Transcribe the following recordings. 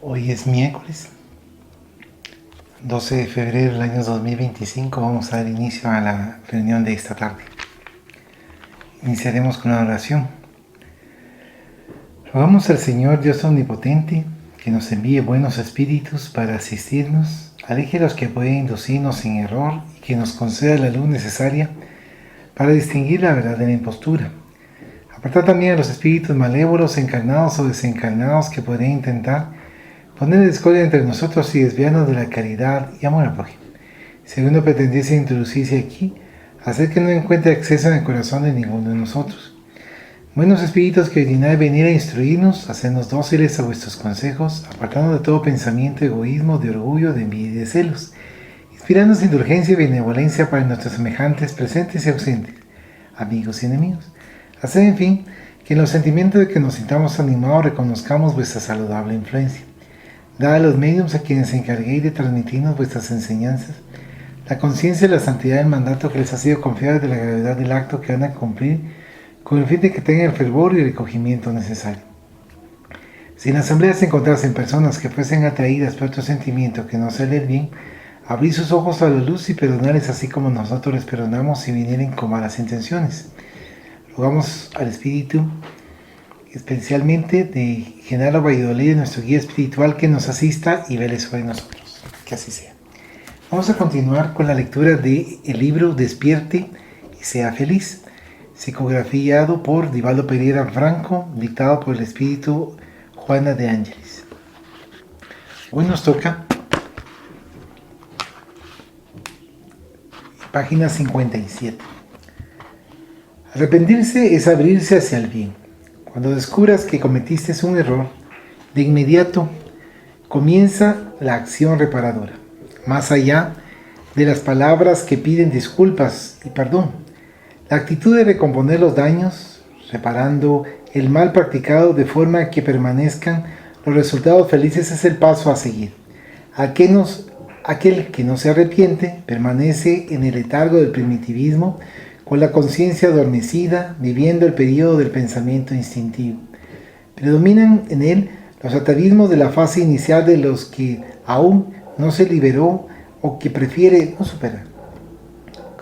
Hoy es miércoles 12 de febrero del año 2025. Vamos a dar inicio a la reunión de esta tarde. Iniciaremos con una oración. Rogamos al Señor Dios Omnipotente que nos envíe buenos espíritus para asistirnos, aleje a los que pueden inducirnos en error y que nos conceda la luz necesaria para distinguir la verdad de la impostura. Aparta también a los espíritus malévolos, encarnados o desencarnados, que podrían intentar poner discordia entre nosotros y desviarnos de la caridad y amor al prójimo. Si alguno pretendiese introducirse aquí, hacer que no encuentre acceso en el corazón de ninguno de nosotros. Buenos espíritus que dignad venir a instruirnos, hacernos dóciles a vuestros consejos, apartando de todo pensamiento, egoísmo, de orgullo, de envidia y de celos, inspirándonos indulgencia y benevolencia para nuestros semejantes presentes y ausentes, amigos y enemigos. Hacer, en fin, que en los sentimientos de que nos sintamos animados reconozcamos vuestra saludable influencia. Dad a los medios a quienes encarguéis de transmitirnos vuestras enseñanzas la conciencia de la santidad del mandato que les ha sido confiado, de la gravedad del acto que van a cumplir, con el fin de que tengan el fervor y el recogimiento necesario. Si en la asamblea se encontrasen personas que fuesen atraídas por otro sentimiento que no sea el bien, abrid sus ojos a la luz y perdonarles así como nosotros les perdonamos si vinieren con malas intenciones. Rogamos al Espíritu, especialmente de Genaro Valladolid, nuestro guía espiritual, que nos asista y vele sobre nosotros. Que así sea. Vamos a continuar con la lectura del libro Despierte y sea feliz, psicografiado por Divaldo Pereira Franco, dictado por el Espíritu Juana de Ángeles. Hoy nos toca página 57. Arrepentirse es abrirse hacia el bien. Cuando descubras que cometiste un error, de inmediato comienza la acción reparadora, más allá de las palabras que piden disculpas y perdón. La actitud de recomponer los daños, reparando el mal practicado de forma que permanezcan los resultados felices, es el paso a seguir. Aquel que no se arrepiente permanece en el letargo del primitivismo, con la conciencia adormecida, viviendo el periodo del pensamiento instintivo. Predominan en él los atavismos de la fase inicial de los que aún no se liberó o que prefiere no superar.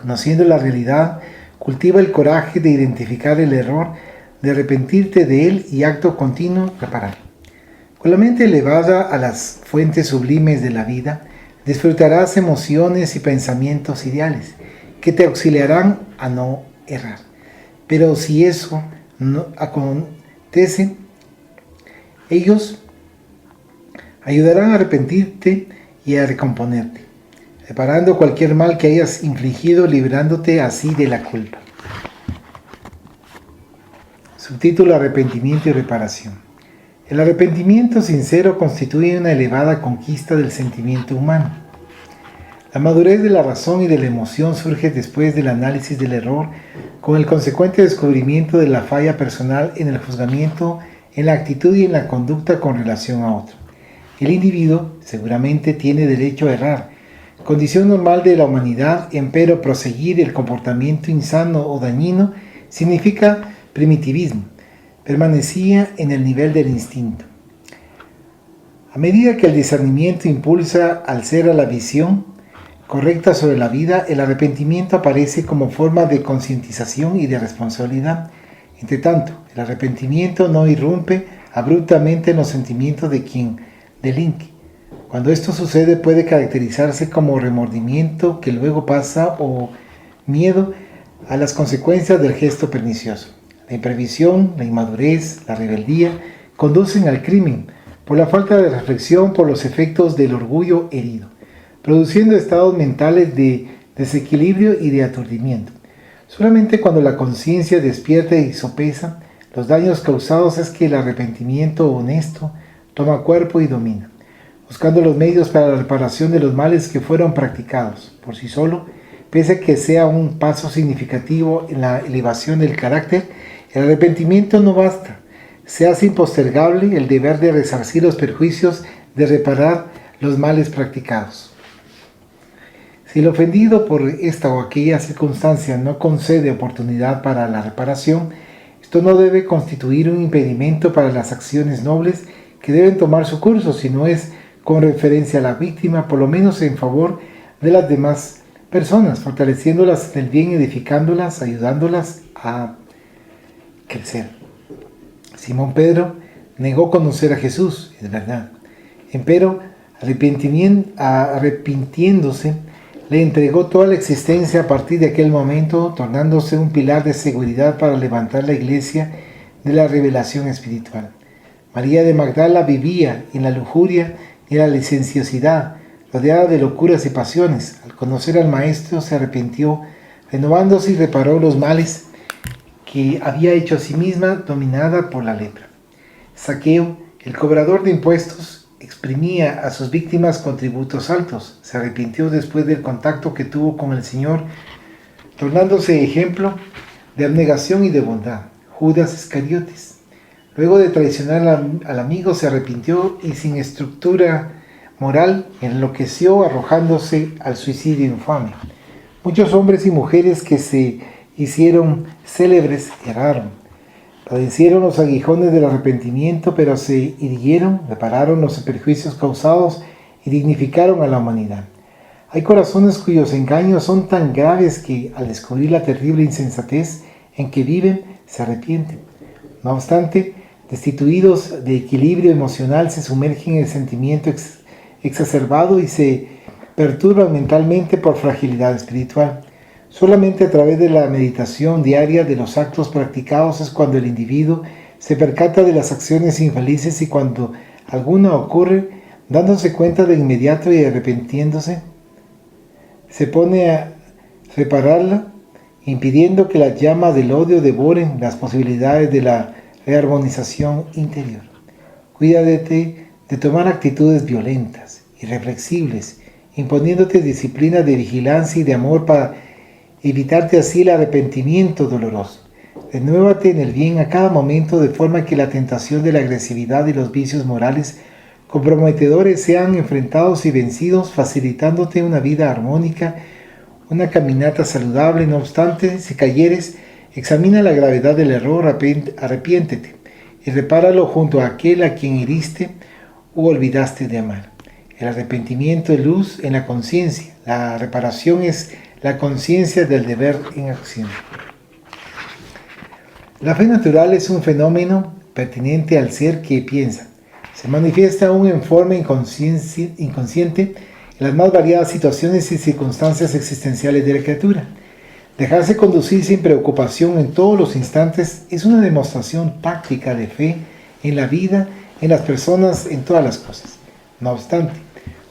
Conociendo la realidad, cultiva el coraje de identificar el error, de arrepentirte de él y acto continuo reparar. Con la mente elevada a las fuentes sublimes de la vida, disfrutarás emociones y pensamientos ideales que te auxiliarán a no errar. Pero si eso no acontece, ellos ayudarán a arrepentirte y a recomponerte, reparando cualquier mal que hayas infligido, librándote así de la culpa. Subtítulo: Arrepentimiento y reparación. El arrepentimiento sincero constituye una elevada conquista del sentimiento humano. La madurez de la razón y de la emoción surge después del análisis del error, con el consecuente descubrimiento de la falla personal en el juzgamiento, en la actitud y en la conducta con relación a otro. El individuo seguramente tiene derecho a errar, condición normal de la humanidad, empero proseguir el comportamiento insano o dañino significa primitivismo, permanecía en el nivel del instinto. A medida que el discernimiento impulsa al ser a la visión correcta sobre la vida, el arrepentimiento aparece como forma de concientización y de responsabilidad. Entre tanto, el arrepentimiento no irrumpe abruptamente en los sentimientos de quien delinque. Cuando esto sucede, puede caracterizarse como remordimiento que luego pasa o miedo a las consecuencias del gesto pernicioso. La imprevisión, la inmadurez, la rebeldía conducen al crimen por la falta de reflexión, por los efectos del orgullo herido, produciendo estados mentales de desequilibrio y de aturdimiento. Solamente cuando la conciencia despierta y sopesa los daños causados es que el arrepentimiento honesto toma cuerpo y domina, buscando los medios para la reparación de los males que fueron practicados. Por sí solo, pese a que sea un paso significativo en la elevación del carácter, el arrepentimiento no basta. Se hace impostergable el deber de resarcir los perjuicios, de reparar los males practicados. Si el ofendido por esta o aquella circunstancia no concede oportunidad para la reparación, esto no debe constituir un impedimento para las acciones nobles que deben tomar su curso, si no es con referencia a la víctima, por lo menos en favor de las demás personas, fortaleciéndolas en el bien, edificándolas, ayudándolas a crecer. Simón Pedro negó conocer a Jesús, es verdad. Empero, arrepintiéndose, le entregó toda la existencia a partir de aquel momento, tornándose un pilar de seguridad para levantar la iglesia de la revelación espiritual. María de Magdala vivía en la lujuria y la licenciosidad, rodeada de locuras y pasiones. Al conocer al Maestro se arrepintió, renovándose y reparó los males que había hecho a sí misma, dominada por la lepra. Zaqueo, el cobrador de impuestos, exprimía a sus víctimas con tributos altos. Se arrepintió después del contacto que tuvo con el Señor, tornándose ejemplo de abnegación y de bondad. Judas Iscariotes, luego de traicionar al amigo, se arrepintió y sin estructura moral enloqueció, arrojándose al suicidio infame. Muchos hombres y mujeres que se hicieron célebres erraron. Padecieron los aguijones del arrepentimiento, pero se irguieron, repararon los perjuicios causados y dignificaron a la humanidad. Hay corazones cuyos engaños son tan graves que, al descubrir la terrible insensatez en que viven, se arrepienten. No obstante, destituidos de equilibrio emocional, se sumergen en el sentimiento exacerbado y se perturban mentalmente por fragilidad espiritual. Solamente a través de la meditación diaria de los actos practicados es cuando el individuo se percata de las acciones infelices, y cuando alguna ocurre, dándose cuenta de inmediato y arrepintiéndose, se pone a repararla, impidiendo que las llamas del odio devoren las posibilidades de la rearmonización interior. Cuídate de tomar actitudes violentas, irreflexibles, imponiéndote disciplina de vigilancia y de amor para evitarte así el arrepentimiento doloroso. Renuévate en el bien a cada momento, de forma que la tentación de la agresividad y los vicios morales comprometedores sean enfrentados y vencidos, facilitándote una vida armónica, una caminata saludable. No obstante, si cayeres, examina la gravedad del error, arrepiéntete y repáralo junto a aquel a quien heriste u olvidaste de amar. El arrepentimiento es luz en la conciencia. La reparación es la conciencia del deber en acción. La fe natural es un fenómeno pertinente al ser que piensa. Se manifiesta aún en forma inconsciente en las más variadas situaciones y circunstancias existenciales de la criatura. Dejarse conducir sin preocupación en todos los instantes es una demostración práctica de fe en la vida, en las personas, en todas las cosas. No obstante,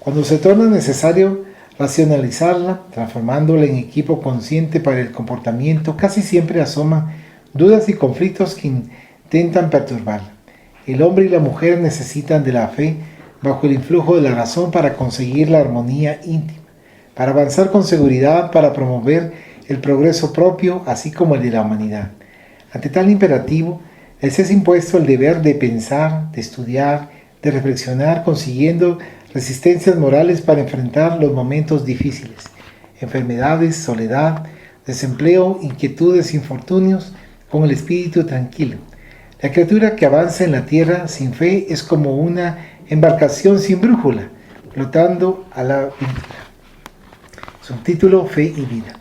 cuando se torna necesario racionalizarla, transformándola en equipo consciente para el comportamiento, casi siempre asoman dudas y conflictos que intentan perturbarla. El hombre y la mujer necesitan de la fe bajo el influjo de la razón para conseguir la armonía íntima, para avanzar con seguridad, para promover el progreso propio, así como el de la humanidad. Ante tal imperativo, les es impuesto el deber de pensar, de estudiar, de reflexionar, consiguiendo resistencias morales para enfrentar los momentos difíciles, enfermedades, soledad, desempleo, inquietudes, infortunios, con el espíritu tranquilo. La criatura que avanza en la tierra sin fe es como una embarcación sin brújula, flotando a la aventura. Subtítulo: Fe y vida.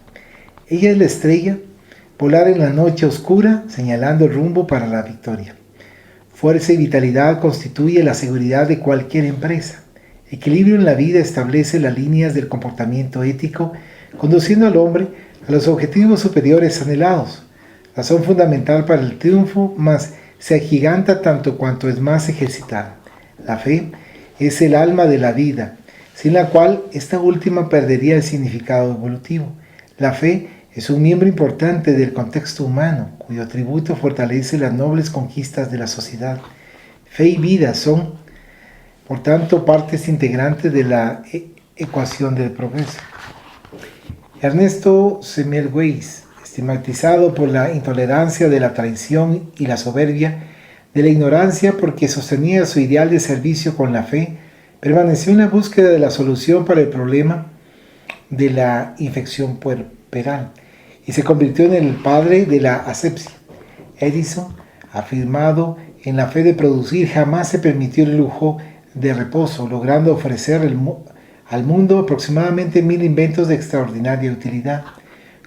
Ella es la estrella, volar en la noche oscura, señalando el rumbo para la victoria. Fuerza y vitalidad constituye la seguridad de cualquier empresa. Equilibrio en la vida establece las líneas del comportamiento ético, conduciendo al hombre a los objetivos superiores anhelados. Razón fundamental para el triunfo, mas se agiganta tanto cuanto es más ejercitada. La fe es el alma de la vida, sin la cual esta última perdería el significado evolutivo. La fe es un miembro importante del contexto humano, cuyo atributo fortalece las nobles conquistas de la sociedad. Fe y vida son, por tanto, partes integrantes de la ecuación del progreso. Ernesto Semmelweis, estigmatizado por la intolerancia de la traición y la soberbia, de la ignorancia, porque sostenía su ideal de servicio con la fe, permaneció en la búsqueda de la solución para el problema de la infección puerperal y se convirtió en el padre de la asepsia. Edison ha afirmado en la fe de producir, jamás se permitió el lujo de reposo, logrando ofrecer al mundo aproximadamente 1000 inventos de extraordinaria utilidad.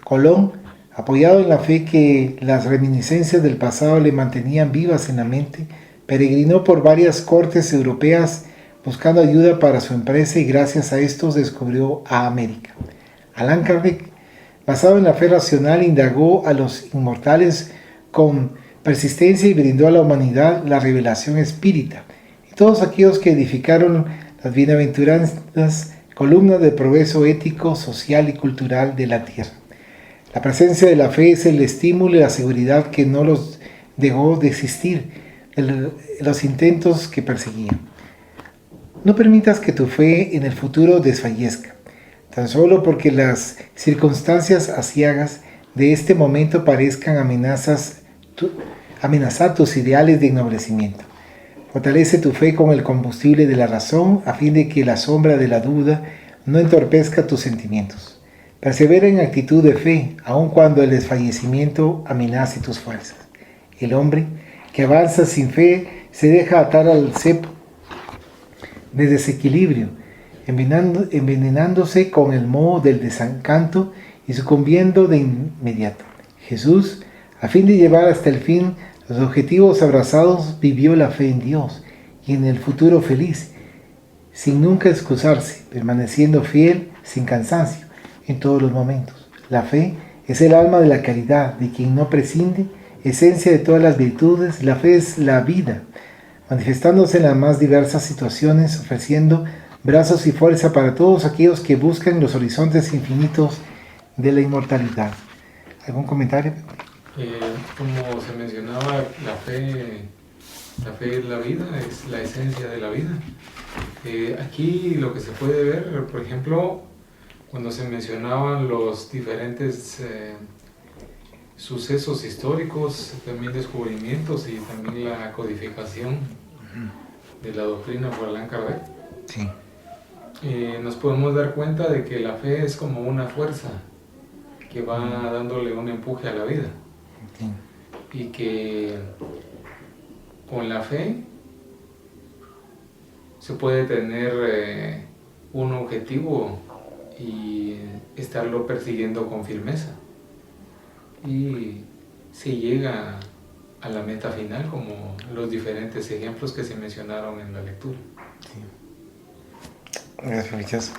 Colón, apoyado en la fe que las reminiscencias del pasado le mantenían vivas en la mente, peregrinó por varias cortes europeas buscando ayuda para su empresa y gracias a estos descubrió a América. Allan Kardec, basado en la fe racional, indagó a los inmortales con persistencia y brindó a la humanidad la revelación espírita. Y todos aquellos que edificaron las bienaventuradas columnas del progreso ético, social y cultural de la tierra. La presencia de la fe es el estímulo y la seguridad que no los dejó de existir en los intentos que perseguían. No permitas que tu fe en el futuro desfallezca, tan solo porque las circunstancias aciagas de este momento parezcan amenazar tus ideales de ennoblecimiento. Fortalece tu fe con el combustible de la razón a fin de que la sombra de la duda no entorpezca tus sentimientos. Persevera en actitud de fe, aun cuando el desfallecimiento amenace tus fuerzas. El hombre que avanza sin fe se deja atar al cepo de desequilibrio, envenenándose con el moho del desencanto y sucumbiendo de inmediato. Jesús, a fin de llevar hasta el fin los objetivos abrazados, vivió la fe en Dios y en el futuro feliz, sin nunca excusarse, permaneciendo fiel sin cansancio en todos los momentos. La fe es el alma de la caridad, de quien no prescinde, esencia de todas las virtudes. La fe es la vida, manifestándose en las más diversas situaciones, ofreciendo brazos y fuerza para todos aquellos que buscan los horizontes infinitos de la inmortalidad. ¿Algún comentario? Como se mencionaba, la fe es la vida, es la esencia de la vida. Aquí lo que se puede ver, por ejemplo, cuando se mencionaban los diferentes sucesos históricos, también descubrimientos y también la codificación de la doctrina por Allan Kardec, Sí. nos podemos dar cuenta de que la fe es como una fuerza que va dándole un empuje a la vida. Sí. Y que con la fe se puede tener un objetivo y estarlo persiguiendo con firmeza. Y se llega a la meta final, como los diferentes ejemplos que se mencionaron en la lectura. Sí. Gracias, Religioso.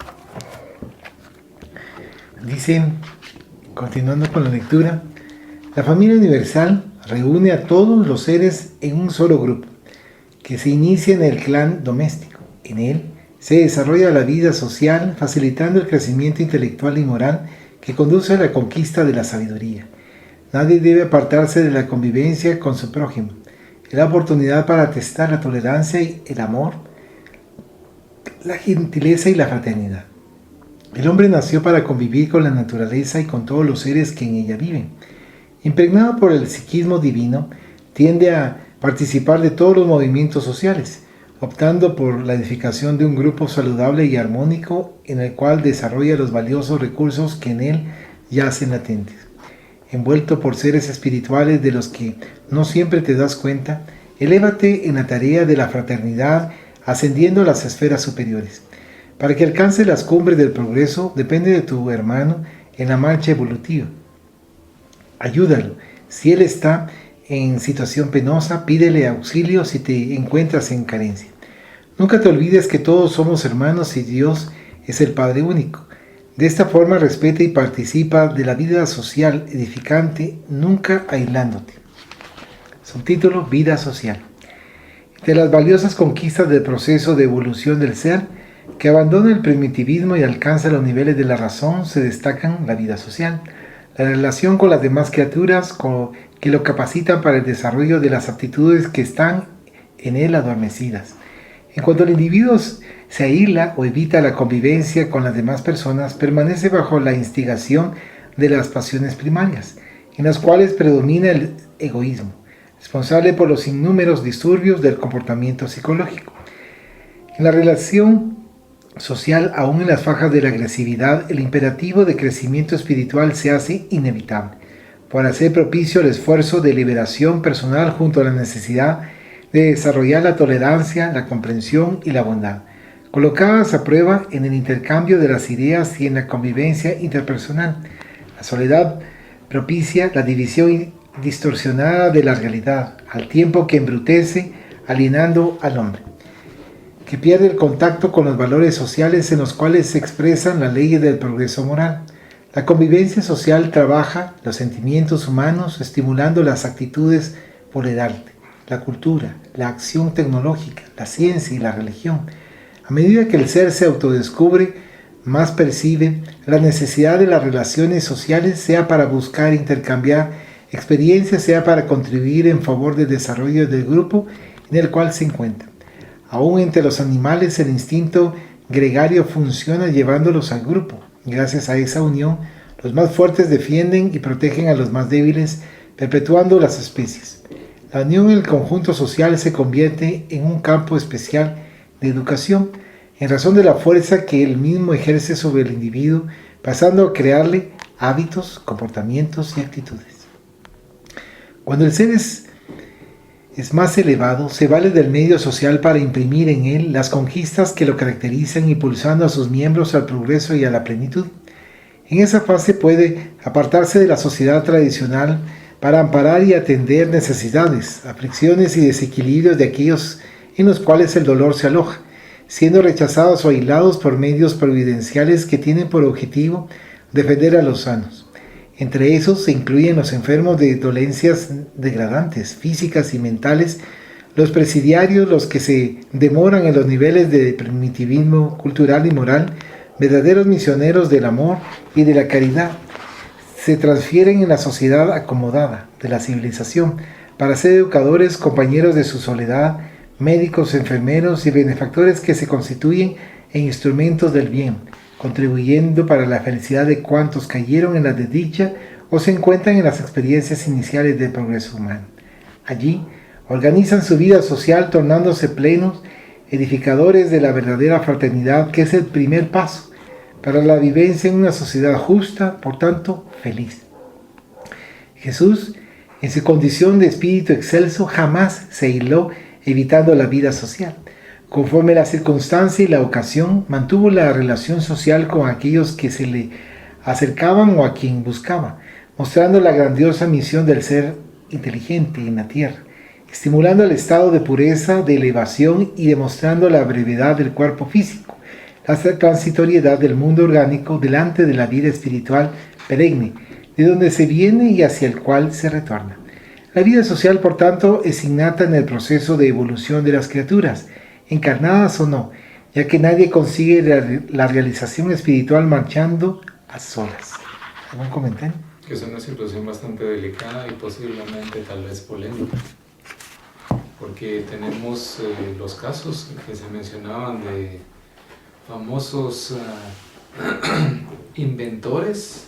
Dice, continuando con la lectura, la familia universal reúne a todos los seres en un solo grupo, que se inicia en el clan doméstico. En él se desarrolla la vida social, facilitando el crecimiento intelectual y moral que conduce a la conquista de la sabiduría. Nadie debe apartarse de la convivencia con su prójimo. Es la oportunidad para testar la tolerancia y el amor, la gentileza y la fraternidad. El hombre nació para convivir con la naturaleza y con todos los seres que en ella viven. Impregnado por el psiquismo divino, tiende a participar de todos los movimientos sociales, optando por la edificación de un grupo saludable y armónico en el cual desarrolla los valiosos recursos que en él yacen latentes. Envuelto por seres espirituales de los que no siempre te das cuenta, elévate en la tarea de la fraternidad, ascendiendo a las esferas superiores. Para que alcance las cumbres del progreso, depende de tu hermano en la marcha evolutiva. Ayúdalo. Si él está en situación penosa, pídele auxilio si te encuentras en carencia. Nunca te olvides que todos somos hermanos y Dios es el Padre único. De esta forma respeta y participa de la vida social edificante, nunca aislándote. Subtítulo: Vida social. De las valiosas conquistas del proceso de evolución del ser, que abandona el primitivismo y alcanza los niveles de la razón, se destacan la vida social, la relación con las demás criaturas que lo capacitan para el desarrollo de las aptitudes que están en él adormecidas. En cuanto el individuo se aísla o evita la convivencia con las demás personas, permanece bajo la instigación de las pasiones primarias, en las cuales predomina el egoísmo, responsable por los innúmeros disturbios del comportamiento psicológico. En la relación social, aún en las fajas de la agresividad, el imperativo de crecimiento espiritual se hace inevitable, por hacer propicio el esfuerzo de liberación personal junto a la necesidad de desarrollar la tolerancia, la comprensión y la bondad, colocadas a prueba en el intercambio de las ideas y en la convivencia interpersonal. La soledad propicia la división distorsionada de la realidad, al tiempo que embrutece, alienando al hombre, que pierde el contacto con los valores sociales en los cuales se expresan las leyes del progreso moral. La convivencia social trabaja los sentimientos humanos, estimulando las actitudes por el arte, la cultura, la acción tecnológica, la ciencia y la religión. A medida que el ser se autodescubre, más percibe la necesidad de las relaciones sociales, sea para buscar intercambiar experiencias, sea para contribuir en favor del desarrollo del grupo en el cual se encuentra. Aún entre los animales el instinto gregario funciona llevándolos al grupo. Gracias a esa unión, los más fuertes defienden y protegen a los más débiles, perpetuando las especies. La unión en el conjunto social se convierte en un campo especial de educación, en razón de la fuerza que él mismo ejerce sobre el individuo, pasando a crearle hábitos, comportamientos y actitudes. Cuando el ser es más elevado, se vale del medio social para imprimir en él las conquistas que lo caracterizan, impulsando a sus miembros al progreso y a la plenitud. En esa fase puede apartarse de la sociedad tradicional para amparar y atender necesidades, aflicciones y desequilibrios de aquellos en los cuales el dolor se aloja, siendo rechazados o aislados por medios providenciales que tienen por objetivo defender a los sanos. Entre esos se incluyen los enfermos de dolencias degradantes, físicas y mentales, los presidiarios, los que se demoran en los niveles de primitivismo cultural y moral, verdaderos misioneros del amor y de la caridad. Se transfieren en la sociedad acomodada de la civilización para ser educadores, compañeros de su soledad, médicos, enfermeros y benefactores que se constituyen en instrumentos del bien, contribuyendo para la felicidad de cuantos cayeron en la desdicha o se encuentran en las experiencias iniciales del progreso humano. Allí organizan su vida social tornándose plenos edificadores de la verdadera fraternidad, que es el primer paso para la vivencia en una sociedad justa, por tanto, feliz. Jesús, en su condición de espíritu excelso, jamás se aisló evitando la vida social. Conforme la circunstancia y la ocasión, mantuvo la relación social con aquellos que se le acercaban o a quien buscaba, mostrando la grandiosa misión del ser inteligente en la tierra, estimulando el estado de pureza, de elevación y demostrando la brevedad del cuerpo físico, la transitoriedad del mundo orgánico delante de la vida espiritual perenne, de donde se viene y hacia el cual se retorna. La vida social, por tanto, es innata en el proceso de evolución de las criaturas, encarnadas o no, ya que nadie consigue la realización espiritual marchando a solas. ¿Algún comentario? Que es una situación bastante delicada y posiblemente tal vez polémica, porque tenemos los casos que se mencionaban de famosos inventores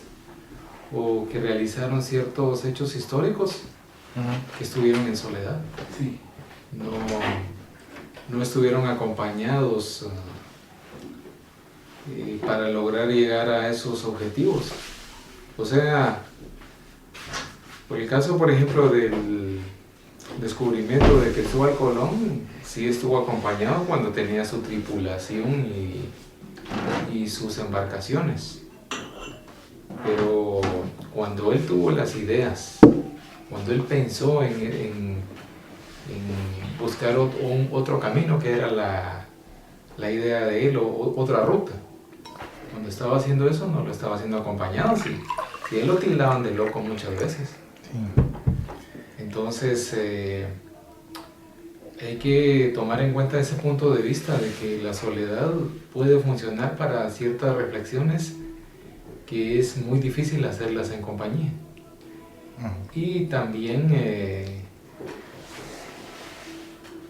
o que realizaron ciertos hechos históricos que estuvieron en soledad. Sí. No estuvieron acompañados para lograr llegar a esos objetivos. O sea, por el caso, por ejemplo, del descubrimiento de Cristóbal Colón, sí estuvo acompañado cuando tenía su tripulación y sus embarcaciones. Pero cuando él tuvo las ideas, cuando él pensó en buscar otro camino, que era la idea de él, o otra ruta, cuando estaba haciendo eso no lo estaba haciendo acompañado, sí, él lo tildaban de loco muchas veces. Sí. Entonces hay que tomar en cuenta ese punto de vista de que la soledad puede funcionar para ciertas reflexiones que es muy difícil hacerlas en compañía. Y también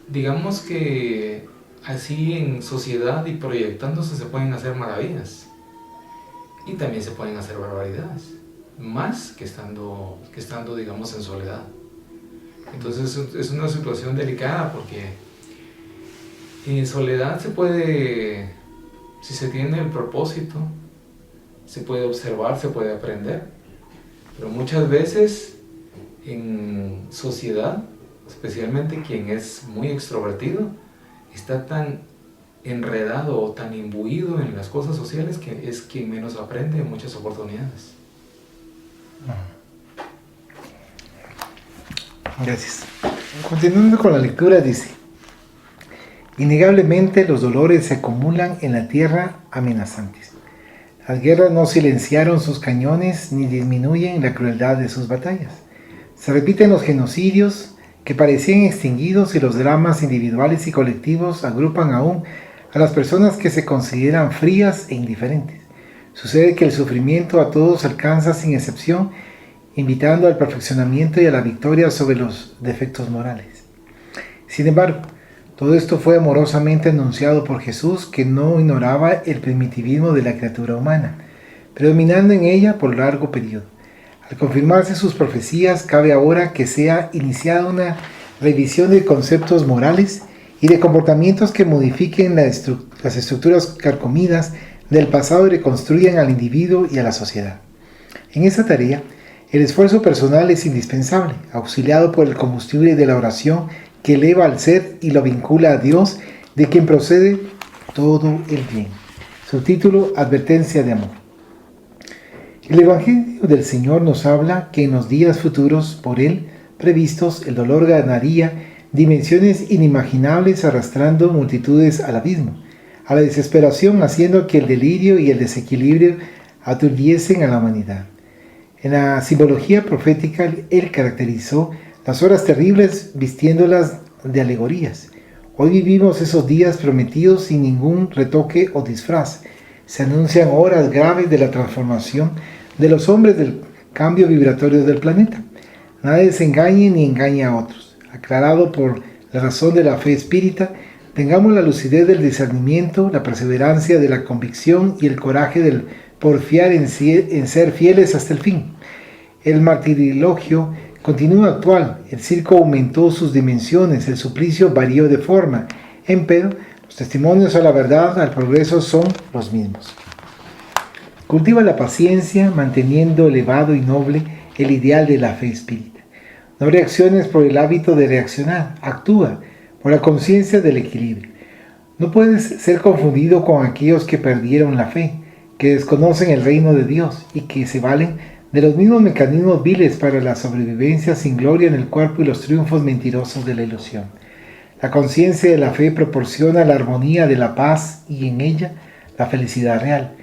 digamos que así en sociedad y proyectándose se pueden hacer maravillas y también se pueden hacer barbaridades, más que estando digamos en soledad. Entonces es una situación delicada porque en soledad se puede, si se tiene el propósito, se puede observar, se puede aprender, pero muchas veces en sociedad especialmente quien es muy extrovertido, está tan enredado o tan imbuido en las cosas sociales que es quien menos aprende en muchas oportunidades. Gracias. Continuando con la lectura, dice: innegablemente los dolores se acumulan en la tierra amenazantes. Las guerras no silenciaron sus cañones ni disminuyen la crueldad de sus batallas. Se repiten los genocidios que parecían extinguidos y los dramas individuales y colectivos agrupan aún a las personas que se consideran frías e indiferentes. Sucede que el sufrimiento a todos alcanza sin excepción, invitando al perfeccionamiento y a la victoria sobre los defectos morales. Sin embargo, todo esto fue amorosamente anunciado por Jesús, que no ignoraba el primitivismo de la criatura humana, predominando en ella por largo periodo. Al confirmarse sus profecías, cabe ahora que sea iniciada una revisión de conceptos morales y de comportamientos que modifiquen las estructuras carcomidas del pasado y reconstruyan al individuo y a la sociedad. En esta tarea, el esfuerzo personal es indispensable, auxiliado por el combustible de la oración que eleva al ser y lo vincula a Dios, de quien procede todo el bien. Subtítulo: Advertencia de amor. El Evangelio del Señor nos habla que en los días futuros, por Él previstos, el dolor ganaría dimensiones inimaginables, arrastrando multitudes al abismo, a la desesperación, haciendo que el delirio y el desequilibrio aturdiesen a la humanidad. En la simbología profética, Él caracterizó las horas terribles vistiéndolas de alegorías. Hoy vivimos esos días prometidos sin ningún retoque o disfraz. Se anuncian horas graves de la transformación de los hombres, del cambio vibratorio del planeta. Nadie se engañe ni engañe a otros. Aclarado por la razón de la fe espírita, tengamos la lucidez del discernimiento, la perseverancia de la convicción y el coraje del porfiar en ser fieles hasta el fin. El martirilogio continúa actual, el circo aumentó sus dimensiones, el suplicio varió de forma, empero los testimonios a la verdad, al progreso son los mismos. Cultiva la paciencia, manteniendo elevado y noble el ideal de la fe espírita. No reacciones por el hábito de reaccionar, actúa por la conciencia del equilibrio. No puedes ser confundido con aquellos que perdieron la fe, que desconocen el reino de Dios y que se valen de los mismos mecanismos viles para la sobrevivencia sin gloria en el cuerpo y los triunfos mentirosos de la ilusión. La conciencia de la fe proporciona la armonía de la paz y en ella la felicidad real.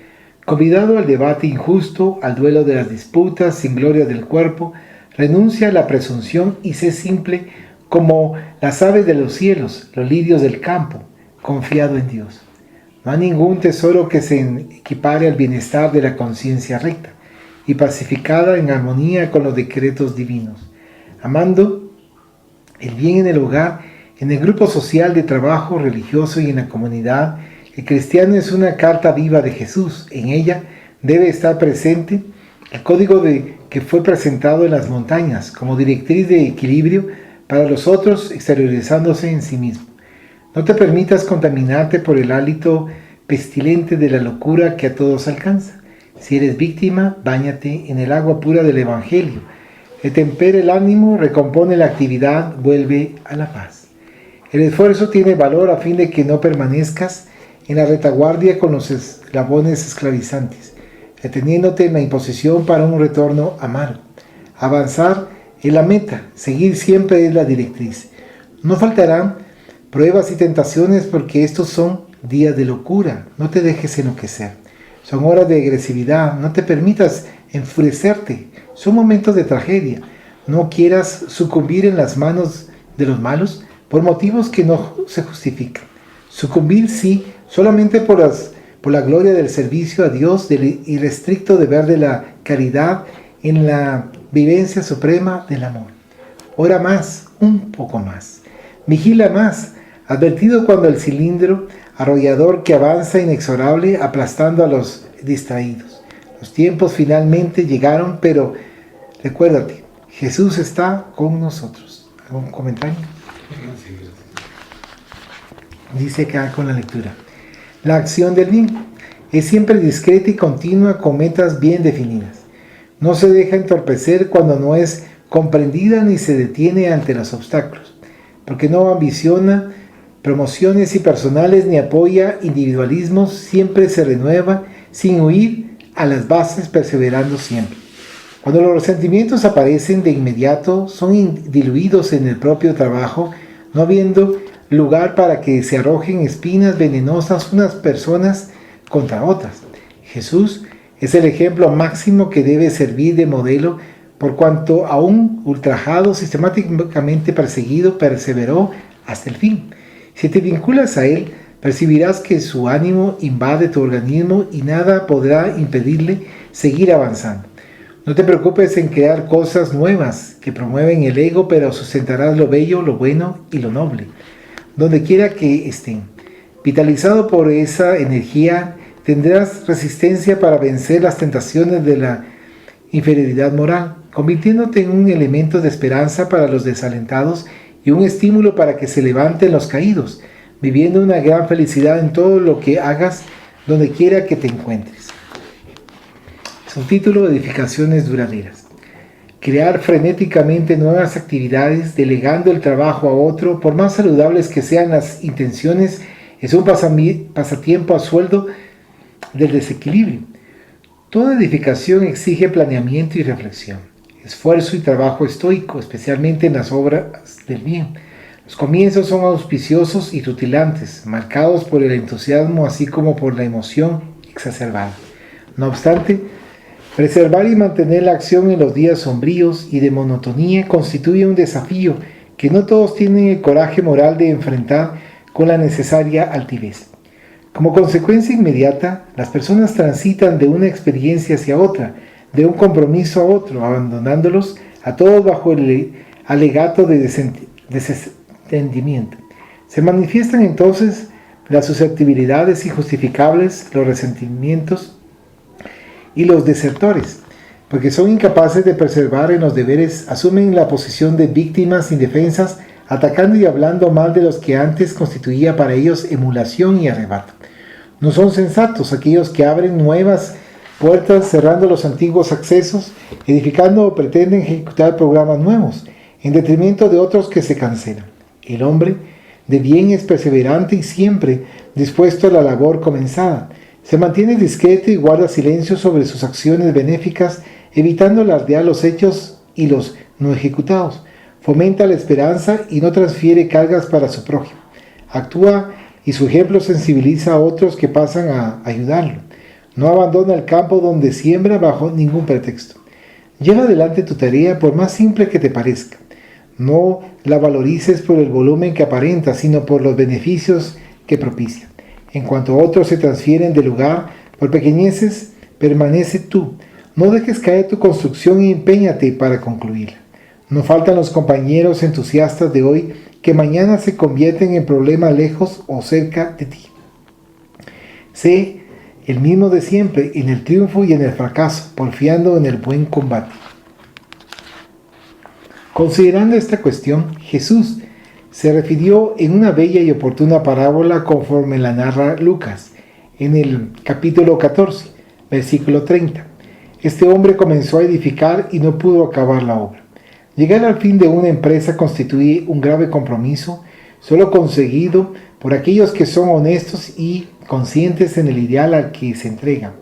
Convidado al debate injusto, al duelo de las disputas sin gloria del cuerpo, renuncia a la presunción y sé simple como las aves de los cielos, los lirios del campo, confiado en Dios. No hay ningún tesoro que se equipare al bienestar de la conciencia recta y pacificada en armonía con los decretos divinos, amando el bien en el hogar, en el grupo social de trabajo religioso y en la comunidad. El cristiano es una carta viva de Jesús. En ella debe estar presente el código que fue presentado en las montañas como directriz de equilibrio para los otros, exteriorizándose en sí mismo. No te permitas contaminarte por el hálito pestilente de la locura que a todos alcanza. Si eres víctima, báñate en el agua pura del Evangelio. Tempera el ánimo, recompone la actividad, vuelve a la paz. El esfuerzo tiene valor a fin de que no permanezcas en la retaguardia con los eslabones esclavizantes, deteniéndote en la imposición para un retorno amargo. Avanzar es la meta, seguir siempre es la directriz. No faltarán pruebas y tentaciones porque estos son días de locura. No te dejes enloquecer. Son horas de agresividad, no te permitas enfurecerte. Son momentos de tragedia. No quieras sucumbir en las manos de los malos por motivos que no se justifican. Sucumbir sí, solamente por la gloria del servicio a Dios, del irrestricto deber de la caridad en la vivencia suprema del amor. Ora más, un poco más. Vigila más, advertido cuando el cilindro arrollador que avanza inexorable aplastando a los distraídos. Los tiempos finalmente llegaron, pero recuérdate, Jesús está con nosotros. ¿Algún comentario? Dice acá con la lectura: la acción del bien es siempre discreta y continua con metas bien definidas. No se deja entorpecer cuando no es comprendida ni se detiene ante los obstáculos. porque no ambiciona promociones y personales ni apoya individualismos, siempre se renueva sin huir a las bases, perseverando siempre. Cuando los resentimientos aparecen de inmediato, son diluidos en el propio trabajo, no habiendo lugar para que se arrojen espinas venenosas unas personas contra otras. Jesús es el ejemplo máximo que debe servir de modelo, por cuanto aún ultrajado, sistemáticamente perseguido, perseveró hasta el fin. Si te vinculas a Él, percibirás que su ánimo invade tu organismo y nada podrá impedirle seguir avanzando. No te preocupes en crear cosas nuevas que promueven el ego, pero sustentarás lo bello, lo bueno y lo noble, donde quiera que estén. Vitalizado por esa energía, tendrás resistencia para vencer las tentaciones de la inferioridad moral, convirtiéndote en un elemento de esperanza para los desalentados y un estímulo para que se levanten los caídos, viviendo una gran felicidad en todo lo que hagas, donde quiera que te encuentres. Subtítulo: Edificaciones duraderas. Crear frenéticamente nuevas actividades, delegando el trabajo a otro, por más saludables que sean las intenciones, es un pasatiempo a sueldo del desequilibrio. Toda edificación exige planeamiento y reflexión, esfuerzo y trabajo estoico, especialmente en las obras del bien. Los comienzos son auspiciosos y rutilantes, marcados por el entusiasmo así como por la emoción exacerbada. No obstante, preservar y mantener la acción en los días sombríos y de monotonía constituye un desafío que no todos tienen el coraje moral de enfrentar con la necesaria altivez. Como consecuencia inmediata, las personas transitan de una experiencia hacia otra, de un compromiso a otro, abandonándolos a todos bajo el alegato de desentendimiento. Se manifiestan entonces las susceptibilidades injustificables, los resentimientos y los desertores, porque son incapaces de perseverar en los deberes, asumen la posición de víctimas indefensas, atacando y hablando mal de los que antes constituía para ellos emulación y arrebato. No son sensatos aquellos que abren nuevas puertas, cerrando los antiguos accesos, edificando o pretenden ejecutar programas nuevos, en detrimento de otros que se cancelan. El hombre de bien es perseverante y siempre dispuesto a la labor comenzada. Se mantiene discreto y guarda silencio sobre sus acciones benéficas, evitando alardear los hechos y los no ejecutados. Fomenta la esperanza y no transfiere cargas para su prójimo. Actúa y su ejemplo sensibiliza a otros que pasan a ayudarlo. No abandona el campo donde siembra bajo ningún pretexto. Lleva adelante tu tarea por más simple que te parezca. No la valorices por el volumen que aparenta, sino por los beneficios que propicia. En cuanto otros se transfieren de lugar por pequeñeces, permanece tú. No dejes caer tu construcción y empeñate para concluirla. No faltan los compañeros entusiastas de hoy que mañana se convierten en problemas lejos o cerca de ti. Sé el mismo de siempre en el triunfo y en el fracaso, porfiando en el buen combate. Considerando esta cuestión, Jesús se refirió en una bella y oportuna parábola conforme la narra Lucas, en el capítulo 14, versículo 30. Este hombre comenzó a edificar y no pudo acabar la obra. Llegar al fin de una empresa constituye un grave compromiso, solo conseguido por aquellos que son honestos y conscientes en el ideal al que se entregan.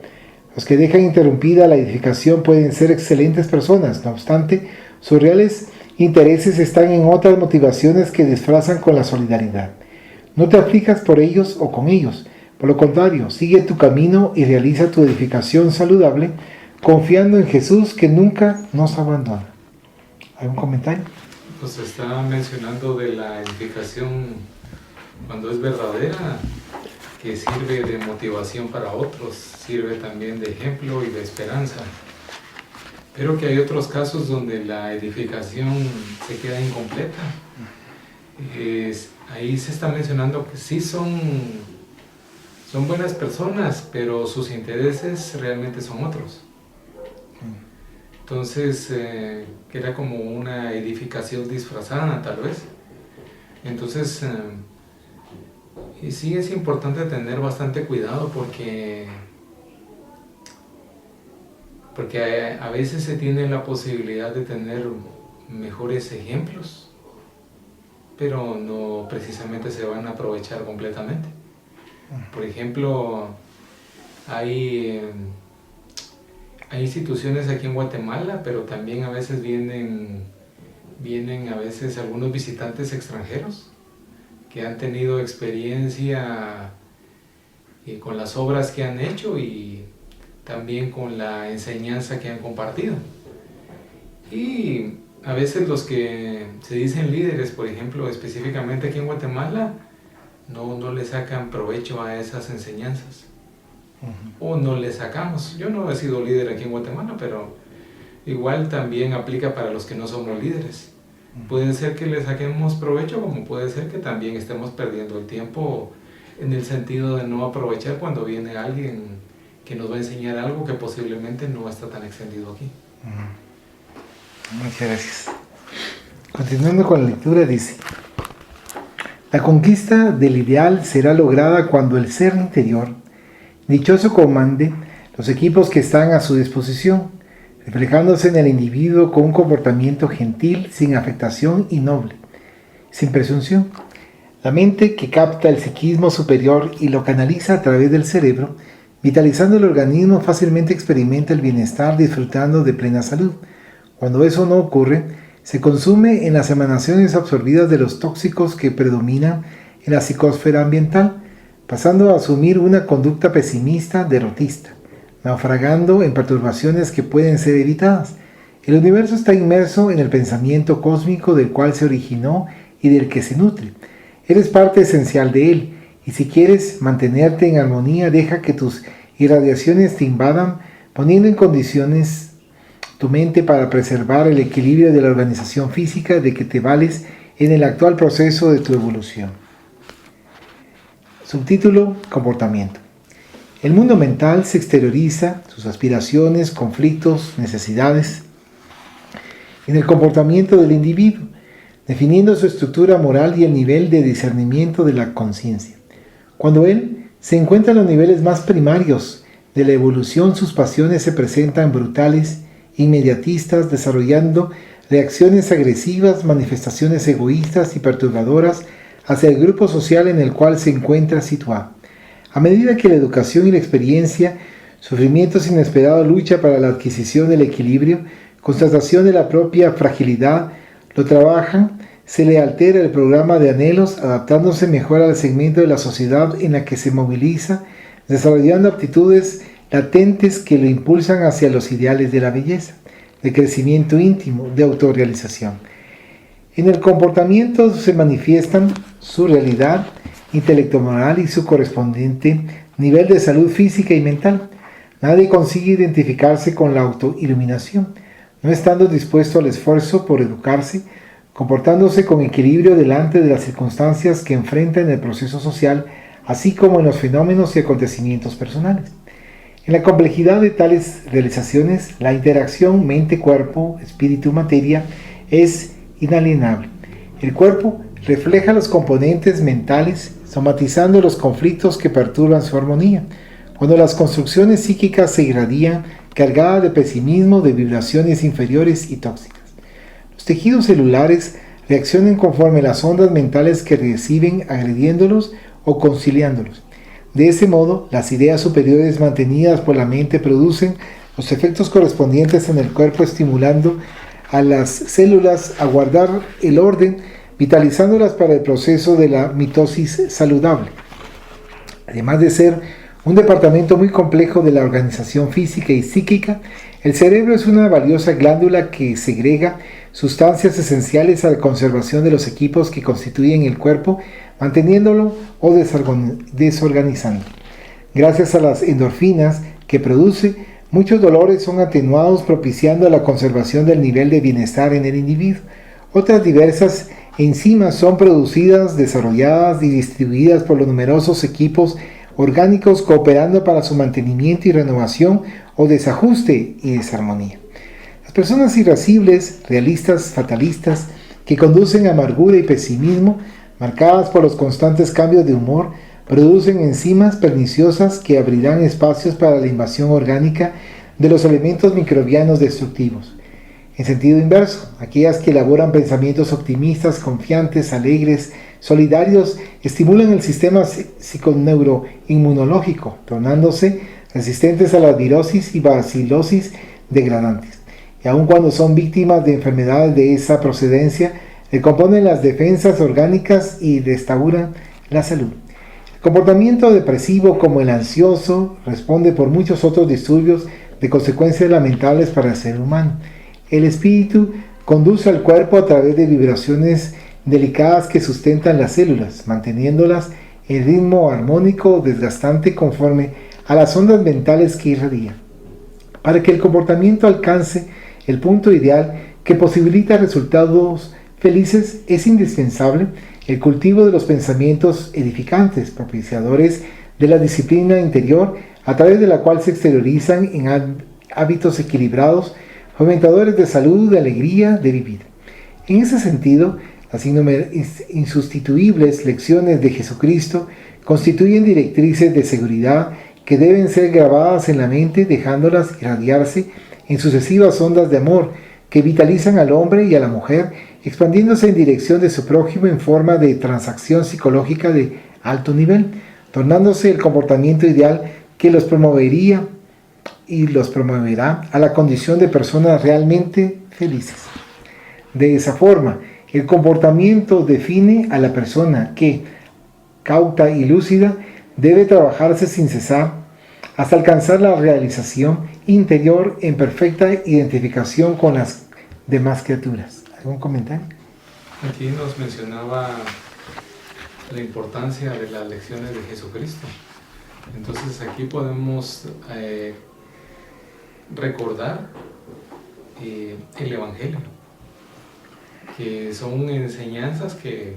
Los que dejan interrumpida la edificación pueden ser excelentes personas, no obstante, sus reales intereses están en otras motivaciones que disfrazan con la solidaridad. No te aflijas por ellos o con ellos. Por lo contrario, sigue tu camino y realiza tu edificación saludable, confiando en Jesús que nunca nos abandona. ¿Algún comentario? Pues está mencionando de la edificación cuando es verdadera, que sirve de motivación para otros, sirve también de ejemplo y de esperanza. Pero que hay otros casos donde la edificación se queda incompleta. Ahí se está mencionando que sí son buenas personas, pero sus intereses realmente son otros. Entonces, que era como una edificación disfrazada, tal vez. Entonces, y sí es importante tener bastante cuidado porque a veces se tiene la posibilidad de tener mejores ejemplos pero no precisamente se van a aprovechar completamente. Por ejemplo, hay instituciones aquí en Guatemala, pero también a veces vienen a veces algunos visitantes extranjeros que han tenido experiencia con las obras que han hecho y también con la enseñanza que han compartido. Y a veces los que se dicen líderes, por ejemplo, específicamente aquí en Guatemala, no le sacan provecho a esas enseñanzas. O no le sacamos. Yo no he sido líder aquí en Guatemala, pero igual también aplica para los que no somos líderes. Puede ser que le saquemos provecho, como puede ser que también estemos perdiendo el tiempo en el sentido de no aprovechar cuando viene alguien que nos va a enseñar algo que posiblemente no está tan extendido aquí. Muchas gracias. Continuando con la lectura, dice: la conquista del ideal será lograda cuando el ser interior dichoso comande los equipos que están a su disposición, reflejándose en el individuo con un comportamiento gentil, sin afectación y noble, sin presunción. La mente que capta el psiquismo superior y lo canaliza a través del cerebro, vitalizando el organismo, fácilmente experimenta el bienestar disfrutando de plena salud. Cuando eso no ocurre, se consume en las emanaciones absorbidas de los tóxicos que predominan en la psicosfera ambiental, pasando a asumir una conducta pesimista, derrotista, naufragando en perturbaciones que pueden ser evitadas. El universo está inmerso en el pensamiento cósmico del cual se originó y del que se nutre. Eres parte esencial de él, y si quieres mantenerte en armonía, deja que tus irradiaciones te invadan, poniendo en condiciones tu mente para preservar el equilibrio de la organización física de que te vales en el actual proceso de tu evolución. Subtítulo: comportamiento. El mundo mental se exterioriza, sus aspiraciones, conflictos, necesidades, en el comportamiento del individuo, definiendo su estructura moral y el nivel de discernimiento de la conciencia. Cuando él se encuentra en los niveles más primarios de la evolución, sus pasiones se presentan brutales, inmediatistas, desarrollando reacciones agresivas, manifestaciones egoístas y perturbadoras hacia el grupo social en el cual se encuentra situado. A medida que la educación y la experiencia, sufrimientos inesperados, lucha para la adquisición del equilibrio, constatación de la propia fragilidad, lo trabajan, se le altera el programa de anhelos, adaptándose mejor al segmento de la sociedad en la que se moviliza, desarrollando aptitudes latentes que lo impulsan hacia los ideales de la belleza, de crecimiento íntimo, de autorrealización. En el comportamiento se manifiestan su realidad intelecto-moral y su correspondiente nivel de salud física y mental. Nadie consigue identificarse con la autoiluminación, no estando dispuesto al esfuerzo por educarse, comportándose con equilibrio delante de las circunstancias que enfrenta en el proceso social, así como en los fenómenos y acontecimientos personales. En la complejidad de tales realizaciones, la interacción mente-cuerpo, espíritu-materia es inalienable. El cuerpo refleja los componentes mentales, somatizando los conflictos que perturban su armonía. Cuando las construcciones psíquicas se irradian, cargadas de pesimismo, de vibraciones inferiores y tóxicas. Los tejidos celulares reaccionan conforme las ondas mentales que reciben, agrediéndolos o conciliándolos. De ese modo, las ideas superiores mantenidas por la mente producen los efectos correspondientes en el cuerpo, estimulando a las células a guardar el orden, vitalizándolas para el proceso de la mitosis saludable. Además de ser un departamento muy complejo de la organización física y psíquica, el cerebro es una valiosa glándula que segrega sustancias esenciales a la conservación de los equipos que constituyen el cuerpo, manteniéndolo o desorganizando. Gracias a las endorfinas que produce, muchos dolores son atenuados, propiciando la conservación del nivel de bienestar en el individuo. Otras diversas enzimas son producidas, desarrolladas y distribuidas por los numerosos equipos orgánicos, cooperando para su mantenimiento y renovación o desajuste y desarmonía. Las personas irascibles, realistas, fatalistas, que conducen a amargura y pesimismo, marcadas por los constantes cambios de humor, producen enzimas perniciosas que abrirán espacios para la invasión orgánica de los elementos microbianos destructivos. En sentido inverso, aquellas que elaboran pensamientos optimistas, confiantes, alegres, solidarios, estimulan el sistema psiconeuroinmunológico, tornándose resistentes a las virosis y bacilosis degradantes. Y aun cuando son víctimas de enfermedades de esa procedencia, recomponen las defensas orgánicas y restauran la salud. El comportamiento depresivo, como el ansioso, responde por muchos otros disturbios de consecuencias lamentables para el ser humano. El espíritu conduce al cuerpo a través de vibraciones delicadas que sustentan las células, manteniéndolas en ritmo armónico desgastante conforme a las ondas mentales que irradia. Para que el comportamiento alcance el punto ideal que posibilita resultados felices, es indispensable el cultivo de los pensamientos edificantes, propiciadores de la disciplina interior, a través de la cual se exteriorizan en hábitos equilibrados, fomentadores de salud, de alegría, de vivir. En ese sentido, las insustituibles lecciones de Jesucristo constituyen directrices de seguridad que deben ser grabadas en la mente, dejándolas irradiarse en sucesivas ondas de amor que vitalizan al hombre y a la mujer, expandiéndose en dirección de su prójimo en forma de transacción psicológica de alto nivel, tornándose el comportamiento ideal que los promovería y los promoverá a la condición de personas realmente felices. De esa forma, el comportamiento define a la persona que, cauta y lúcida, debe trabajarse sin cesar hasta alcanzar la realización interior en perfecta identificación con las demás criaturas. ¿Algún comentario? Aquí nos mencionaba la importancia de las lecciones de Jesucristo. Entonces aquí podemos recordar el Evangelio, que son enseñanzas que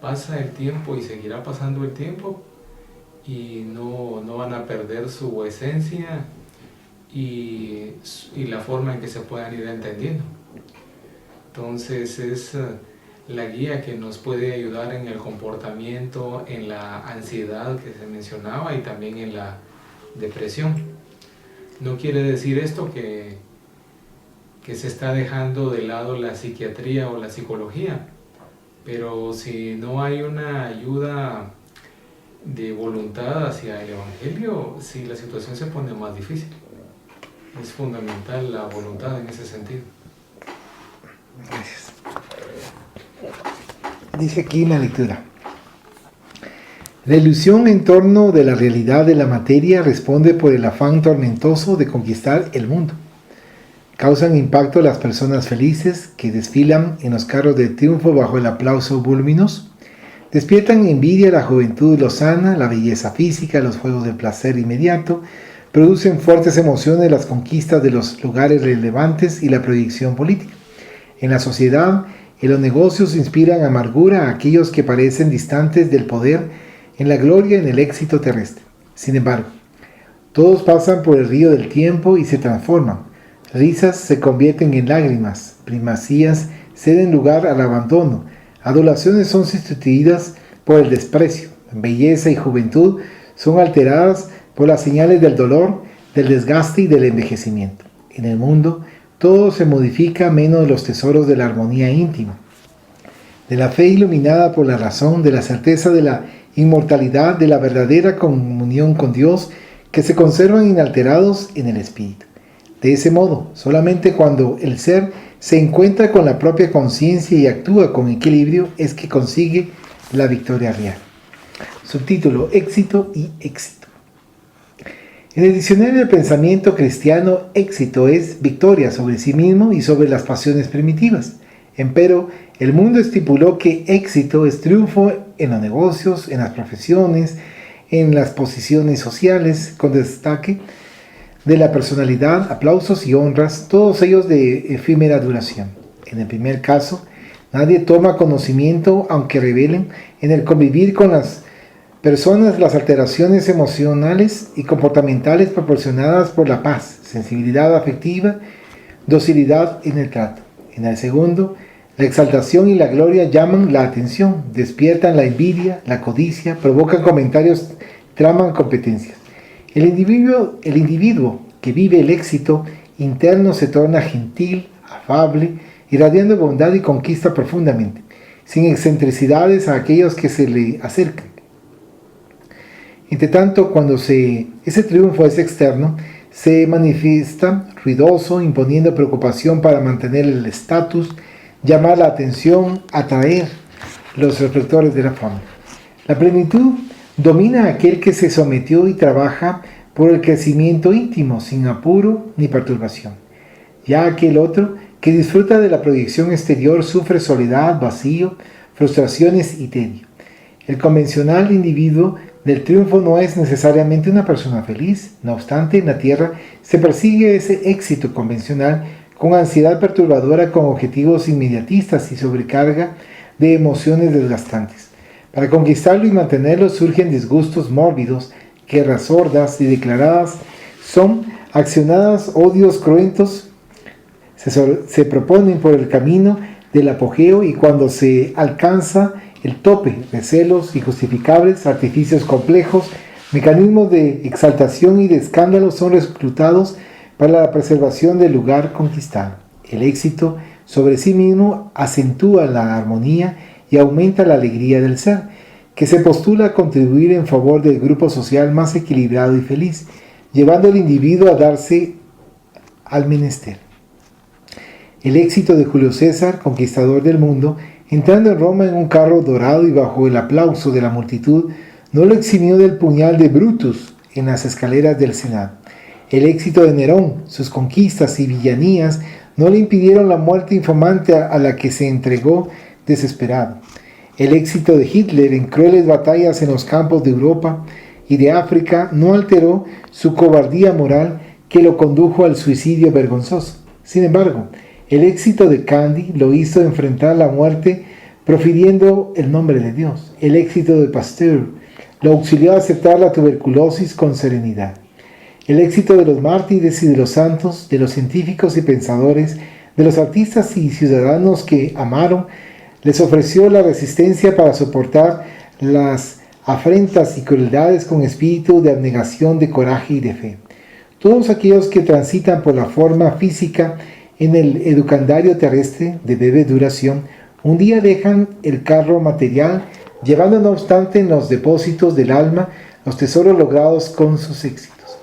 pasa el tiempo y seguirá pasando el tiempo y no van a perder su esencia y la forma en que se puedan ir entendiendo. Entonces es la guía que nos puede ayudar en el comportamiento, en la ansiedad que se mencionaba y también en la depresión. No quiere decir esto que se está dejando de lado la psiquiatría o la psicología, pero si no hay una ayuda de voluntad hacia el Evangelio, sí, la situación se pone más difícil. Es fundamental la voluntad en ese sentido. Gracias. Dice aquí en la lectura: la ilusión en torno de la realidad de la materia responde por el afán tormentoso de conquistar el mundo. Causan impacto las personas felices que desfilan en los carros de triunfo bajo el aplauso voluminoso. Despiertan envidia la juventud lozana, la belleza física, los juegos del placer inmediato. Producen fuertes emociones las conquistas de los lugares relevantes y la proyección política. En la sociedad, en los negocios inspiran amargura a aquellos que parecen distantes del poder, en la gloria, en el éxito terrestre. Sin embargo, todos pasan por el río del tiempo y se transforman. Risas se convierten en lágrimas, primacías ceden lugar al abandono, adulaciones son sustituidas por el desprecio, belleza y juventud son alteradas por las señales del dolor, del desgaste y del envejecimiento. En el mundo, todo se modifica menos los tesoros de la armonía íntima, de la fe iluminada por la razón, de la certeza de la inmortalidad, de la verdadera comunión con Dios, que se conservan inalterados en el espíritu. De ese modo, solamente cuando el ser se encuentra con la propia conciencia y actúa con equilibrio es que consigue la victoria real. Subtítulo: Éxito y éxito. En el diccionario del pensamiento cristiano, éxito es victoria sobre sí mismo y sobre las pasiones primitivas. Empero, el mundo estipuló que éxito es triunfo en los negocios, en las profesiones, en las posiciones sociales, con destaque de la personalidad, aplausos y honras, todos ellos de efímera duración. En el primer caso, nadie toma conocimiento, aunque revelen en el convivir con las personas las alteraciones emocionales y comportamentales proporcionadas por la paz, sensibilidad afectiva, docilidad en el trato. En el segundo, la exaltación y la gloria llaman la atención, despiertan la envidia, la codicia, provocan comentarios, traman competencias. El individuo que vive el éxito interno se torna gentil, afable, irradiando bondad y conquista profundamente, sin excentricidades a aquellos que se le acercan. Entre tanto, cuando ese triunfo es externo, se manifiesta ruidoso, imponiendo preocupación para mantener el estatus, llamar la atención, atraer los reflectores de la fama. La plenitud domina a aquel que se sometió y trabaja por el crecimiento íntimo, sin apuro ni perturbación. Ya aquel otro que disfruta de la proyección exterior sufre soledad, vacío, frustraciones y tedio. El convencional individuo del triunfo no es necesariamente una persona feliz. No obstante, en la tierra se persigue ese éxito convencional con ansiedad perturbadora, con objetivos inmediatistas y sobrecarga de emociones desgastantes. Para conquistarlo y mantenerlo surgen disgustos mórbidos, guerras sordas y declaradas, son accionadas odios cruentos, se proponen por el camino del apogeo, y cuando se alcanza el tope, recelos injustificables, artificios complejos, mecanismos de exaltación y de escándalo son reclutados para la preservación del lugar conquistado. El éxito sobre sí mismo acentúa la armonía y aumenta la alegría del ser, que se postula a contribuir en favor del grupo social más equilibrado y feliz, llevando al individuo a darse al menester. El éxito de Julio César, conquistador del mundo, entrando en Roma en un carro dorado y bajo el aplauso de la multitud, no lo eximió del puñal de Brutus en las escaleras del Senado. El éxito de Nerón, sus conquistas y villanías no le impidieron la muerte infamante a la que se entregó desesperado. El éxito de Hitler en crueles batallas en los campos de Europa y de África no alteró su cobardía moral que lo condujo al suicidio vergonzoso. Sin embargo, el éxito de Candy lo hizo enfrentar la muerte profiriendo el nombre de Dios. El éxito de Pasteur lo auxilió a aceptar la tuberculosis con serenidad. El éxito de los mártires y de los santos, de los científicos y pensadores, de los artistas y ciudadanos que amaron, les ofreció la resistencia para soportar las afrentas y crueldades con espíritu de abnegación, de coraje y de fe. Todos aquellos que transitan por la forma física en el educandario terrestre de breve duración, un día dejan el carro material, llevando no obstante en los depósitos del alma los tesoros logrados con sus éxitos.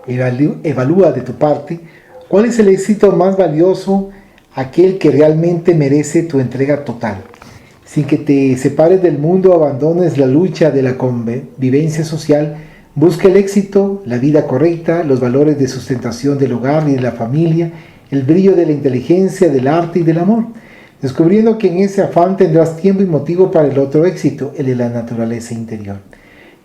Evalúa de tu parte cuál es el éxito más valioso, aquel que realmente merece tu entrega total. Sin que te separes del mundo, abandones la lucha de la convivencia social. Busca el éxito, la vida correcta, los valores de sustentación del hogar y de la familia, el brillo de la inteligencia, del arte y del amor, descubriendo que en ese afán tendrás tiempo y motivo para el otro éxito, el de la naturaleza interior.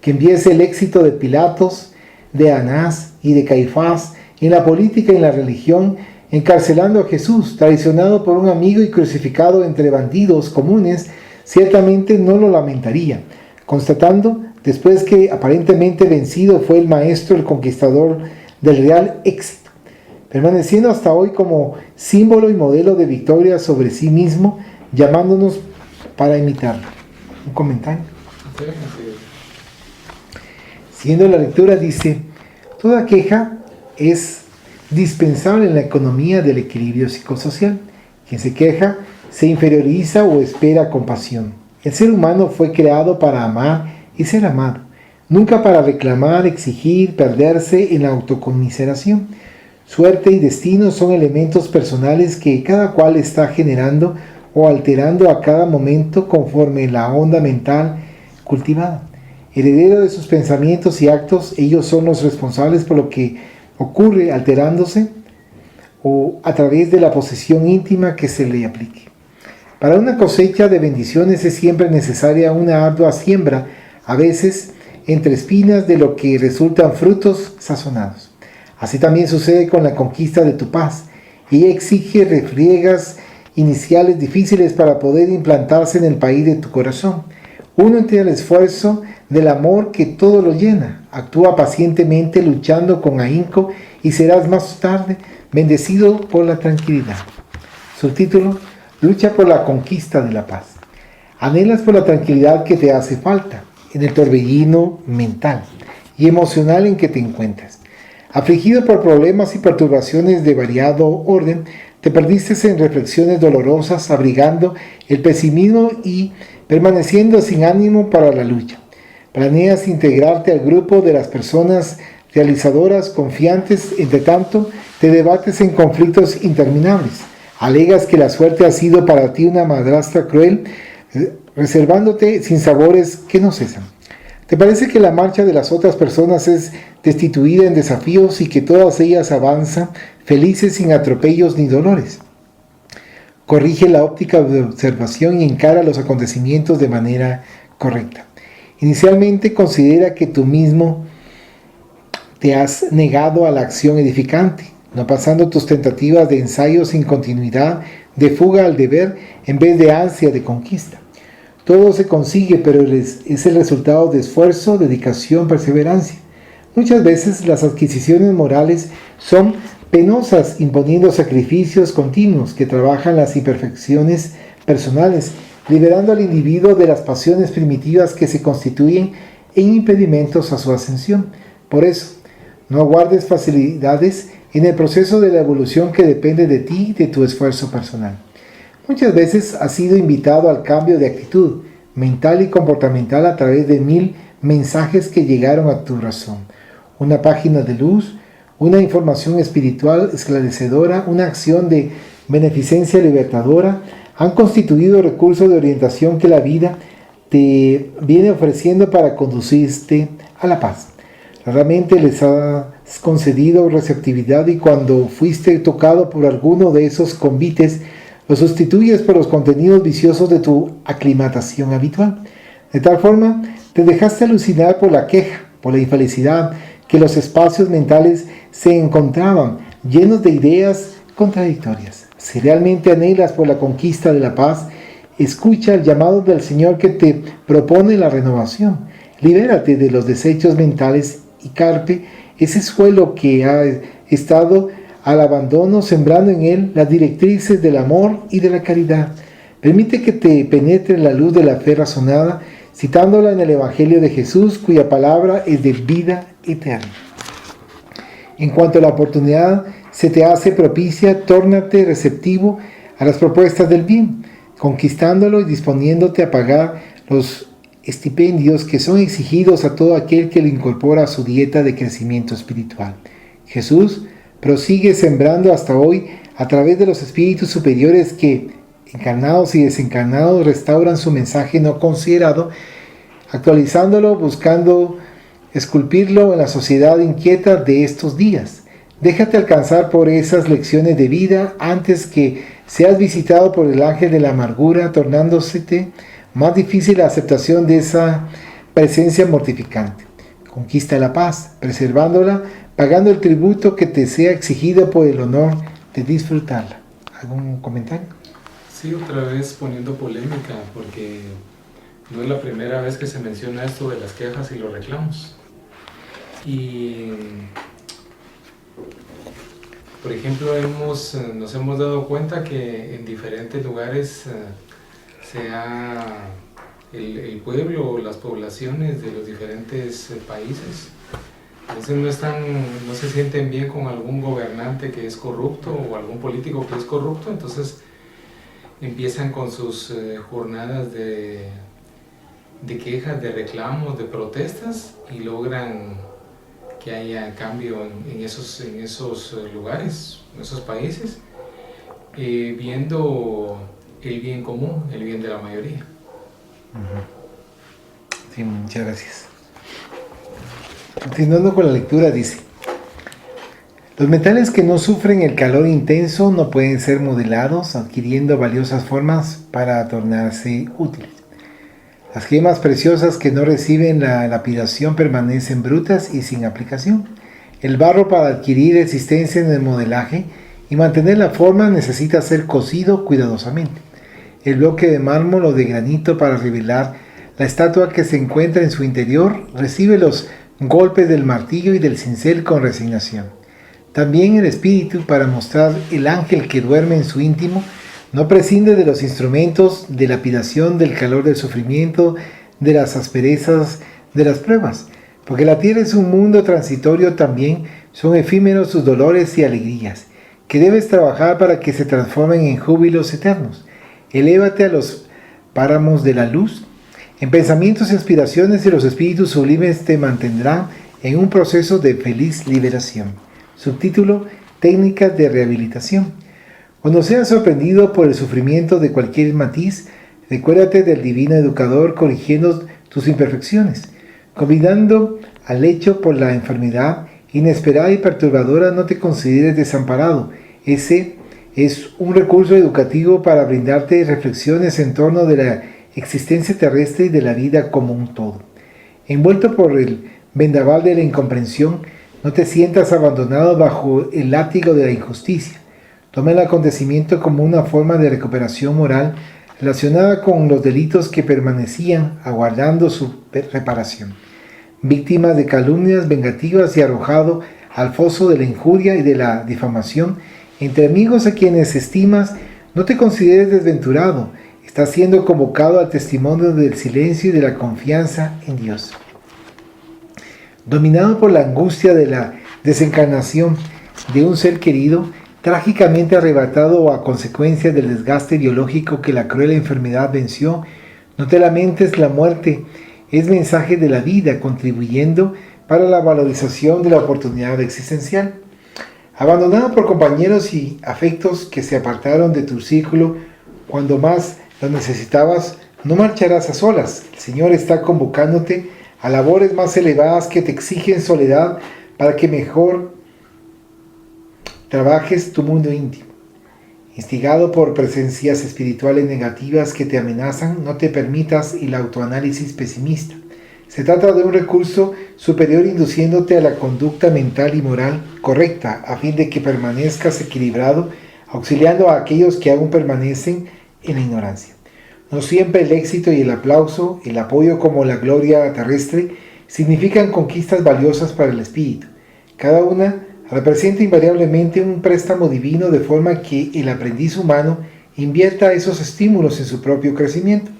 Que envíes el éxito de Pilatos, de Anás y de Caifás en la política y en la religión, encarcelando a Jesús, traicionado por un amigo y crucificado entre bandidos comunes, ciertamente no lo lamentaría, constatando, después que aparentemente vencido fue el maestro, el conquistador del real éxito, permaneciendo hasta hoy como símbolo y modelo de victoria sobre sí mismo, llamándonos para imitarlo. ¿Un comentario? Siguiendo la lectura dice: toda queja es dispensable en la economía del equilibrio psicosocial. Quien se queja se inferioriza o espera compasión. El ser humano fue creado para amar y ser amado, nunca para reclamar, exigir, perderse en la autoconmiseración. Suerte y destino son elementos personales que cada cual está generando o alterando a cada momento conforme la onda mental cultivada. Heredero de sus pensamientos y actos, ellos son los responsables por lo que ocurre, alterándose o a través de la posesión íntima que se le aplique. Para una cosecha de bendiciones es siempre necesaria una ardua siembra, a veces entre espinas, de lo que resultan frutos sazonados. Así también sucede con la conquista de tu paz. Ella exige refriegas iniciales difíciles para poder implantarse en el país de tu corazón. Uno entre el esfuerzo del amor que todo lo llena. Actúa pacientemente luchando con ahínco y serás más tarde bendecido por la tranquilidad. Subtítulo: lucha por la conquista de la paz. Anhelas por la tranquilidad que te hace falta en el torbellino mental y emocional en que te encuentras. Afligido por problemas y perturbaciones de variado orden, te perdiste en reflexiones dolorosas, abrigando el pesimismo y permaneciendo sin ánimo para la lucha. Planeas integrarte al grupo de las personas realizadoras, confiantes, entre tanto, te debates en conflictos interminables. Alegas que la suerte ha sido para ti una madrastra cruel, reservándote sinsabores que no cesan. ¿Te parece que la marcha de las otras personas es destituida en desafíos y que todas ellas avanzan felices sin atropellos ni dolores? Corrige la óptica de observación y encara los acontecimientos de manera correcta. Inicialmente considera que tú mismo te has negado a la acción edificante, no pasando tus tentativas de ensayo sin continuidad, de fuga al deber en vez de ansia de conquista. Todo se consigue, pero es el resultado de esfuerzo, dedicación, perseverancia. Muchas veces las adquisiciones morales son penosas, imponiendo sacrificios continuos que trabajan las imperfecciones personales, liberando al individuo de las pasiones primitivas que se constituyen en impedimentos a su ascensión. Por eso, no aguardes facilidades en el proceso de la evolución que depende de ti y de tu esfuerzo personal. Muchas veces has sido invitado al cambio de actitud mental y comportamental a través de 1000 mensajes que llegaron a tu razón. Una página de luz, una información espiritual esclarecedora, una acción de beneficencia libertadora, han constituido recursos de orientación que la vida te viene ofreciendo para conducirte a la paz. Raramente les has concedido receptividad y cuando fuiste tocado por alguno de esos convites, lo sustituyes por los contenidos viciosos de tu aclimatación habitual. De tal forma, te dejaste alucinar por la queja, por la infelicidad, que los espacios mentales se encontraban llenos de ideas contradictorias. Si realmente anhelas por la conquista de la paz, escucha el llamado del Señor que te propone la renovación. Libérate de los desechos mentales y carpe ese suelo que ha estado al abandono, sembrando en él las directrices del amor y de la caridad. Permite que te penetre la luz de la fe razonada, citándola en el Evangelio de Jesús, cuya palabra es de vida eterna. En cuanto a la oportunidad se te hace propicia, tórnate receptivo a las propuestas del bien, conquistándolo y disponiéndote a pagar los estipendios que son exigidos a todo aquel que lo incorpora a su dieta de crecimiento espiritual. Jesús prosigue sembrando hasta hoy a través de los espíritus superiores que, encarnados y desencarnados, restauran su mensaje no considerado, actualizándolo, buscando esculpirlo en la sociedad inquieta de estos días. Déjate alcanzar por esas lecciones de vida antes que seas visitado por el ángel de la amargura, tornándosete más difícil la aceptación de esa presencia mortificante. Conquista la paz, preservándola, pagando el tributo que te sea exigido por el honor de disfrutarla. ¿Algún comentario? Sí, otra vez poniendo polémica, porque no es la primera vez que se menciona esto de las quejas y los reclamos. Y, por ejemplo, nos hemos dado cuenta que en diferentes lugares el pueblo o las poblaciones de los diferentes países a veces no se sienten bien con algún gobernante que es corrupto o algún político que es corrupto, entonces empiezan con sus jornadas de quejas, de reclamos, de protestas y logran que haya cambio en esos lugares, en esos países, viendo el bien común, el bien de la mayoría. Sí, muchas gracias. Continuando con la lectura, dice: los metales que no sufren el calor intenso no pueden ser modelados, adquiriendo valiosas formas para tornarse útiles. Las gemas preciosas que no reciben la lapidación permanecen brutas y sin aplicación. El barro, para adquirir existencia en el modelaje y mantener la forma, necesita ser cocido cuidadosamente. El bloque de mármol o de granito, para revelar la estatua que se encuentra en su interior, recibe los golpes del martillo y del cincel con resignación. También el espíritu, para mostrar el ángel que duerme en su íntimo, no prescinde de los instrumentos de lapidación, del calor del sufrimiento, de las asperezas de las pruebas, porque la tierra es un mundo transitorio también, Son efímeros sus dolores y alegrías, que debes trabajar para que se transformen en júbilos eternos. Elévate a los páramos de la luz. En pensamientos e inspiraciones de los espíritus sublimes te mantendrán en un proceso de feliz liberación. Subtítulo: Técnicas de rehabilitación. Cuando seas sorprendido por el sufrimiento de cualquier matiz, recuérdate del divino educador corrigiendo tus imperfecciones. Combinando al hecho por la enfermedad inesperada y perturbadora, no te consideres desamparado. Ese es un recurso educativo para brindarte reflexiones en torno de la existencia terrestre y de la vida como un todo. Envuelto por el vendaval de la incomprensión, no te sientas abandonado bajo el látigo de la injusticia. Toma el acontecimiento como una forma de recuperación moral relacionada con los delitos que permanecían aguardando su reparación. Víctimas de calumnias vengativas y arrojado al foso de la injuria y de la difamación, entre amigos a quienes estimas, no te consideres desventurado. Estás siendo convocado al testimonio del silencio y de la confianza en Dios. Dominado por la angustia de la desencarnación de un ser querido, trágicamente arrebatado a consecuencia del desgaste biológico que la cruel enfermedad venció, no te lamentes, la muerte es mensaje de la vida, contribuyendo para la valorización de la oportunidad existencial. Abandonado por compañeros y afectos que se apartaron de tu círculo cuando más lo necesitabas, no marcharás a solas. El Señor está convocándote a labores más elevadas que te exigen soledad para que mejor trabajes tu mundo íntimo. Instigado por presencias espirituales negativas que te amenazan, no te permitas el autoanálisis pesimista. Se trata de un recurso superior induciéndote a la conducta mental y moral correcta, a fin de que permanezcas equilibrado, auxiliando a aquellos que aún permanecen en la ignorancia. No siempre el éxito y el aplauso, el apoyo como la gloria terrestre, significan conquistas valiosas para el espíritu. Cada una representa invariablemente un préstamo divino, de forma que el aprendiz humano invierta esos estímulos en su propio crecimiento.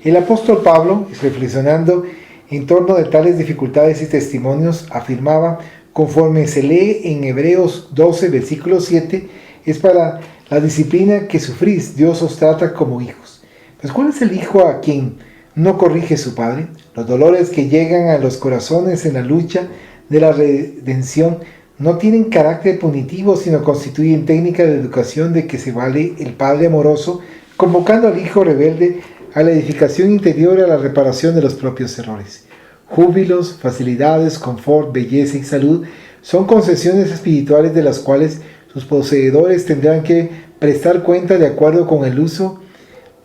El apóstol Pablo, reflexionando en torno de tales dificultades y testimonios, afirmaba, conforme se lee en Hebreos 12, versículo 7, es para la disciplina que sufrís, Dios os trata como hijos. Pues ¿cuál es el hijo a quien no corrige su padre? Los dolores que llegan a los corazones en la lucha de la redención no tienen carácter punitivo, sino constituyen técnica de educación de que se vale el Padre amoroso, convocando al Hijo rebelde a la edificación interior, a la reparación de los propios errores. Júbilos, facilidades, confort, belleza y salud son concesiones espirituales de las cuales sus poseedores tendrán que prestar cuenta de acuerdo con el uso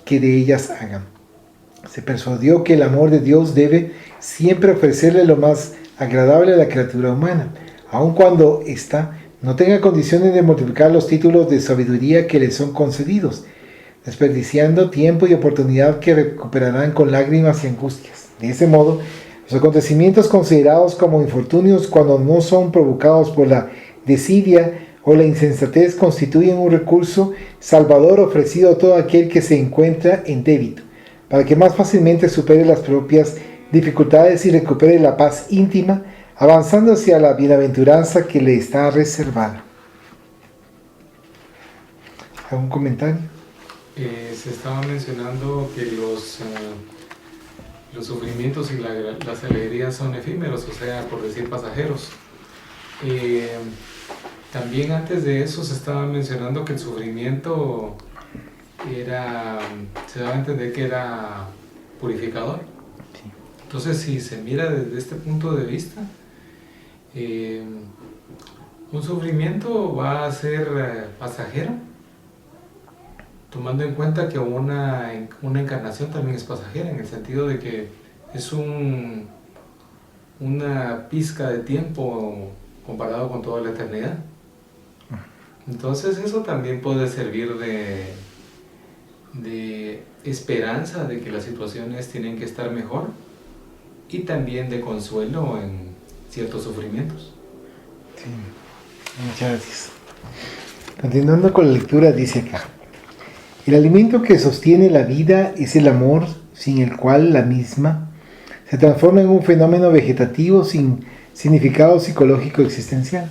que de ellas hagan. Se persuadió que el amor de Dios debe siempre ofrecerle lo más agradable a la criatura humana, aun cuando ésta no tenga condiciones de multiplicar los títulos de sabiduría que le son concedidos, desperdiciando tiempo y oportunidad que recuperarán con lágrimas y angustias. De ese modo, los acontecimientos considerados como infortunios, cuando no son provocados por la desidia o la insensatez, constituyen un recurso salvador ofrecido a todo aquel que se encuentra en débito, para que más fácilmente supere las propias dificultades y recupere la paz íntima, avanzando hacia la bienaventuranza que le está reservada. ¿Algún comentario? Se estaba mencionando que los sufrimientos y las alegrías son efímeros, o sea, por decir pasajeros. También antes de eso se estaba mencionando que el sufrimiento se daba a entender que era purificador. Entonces, si se mira desde este punto de vista, un sufrimiento va a ser pasajero, tomando en cuenta que una encarnación también es pasajera, en el sentido de que es una pizca de tiempo comparado con toda la eternidad. Entonces eso también puede servir de esperanza de que las situaciones tienen que estar mejor, y también de consuelo en ciertos sufrimientos. Sí, muchas gracias. Continuando con la lectura, dice acá: el alimento que sostiene la vida es el amor, sin el cual la misma se transforma en un fenómeno vegetativo sin significado psicológico existencial.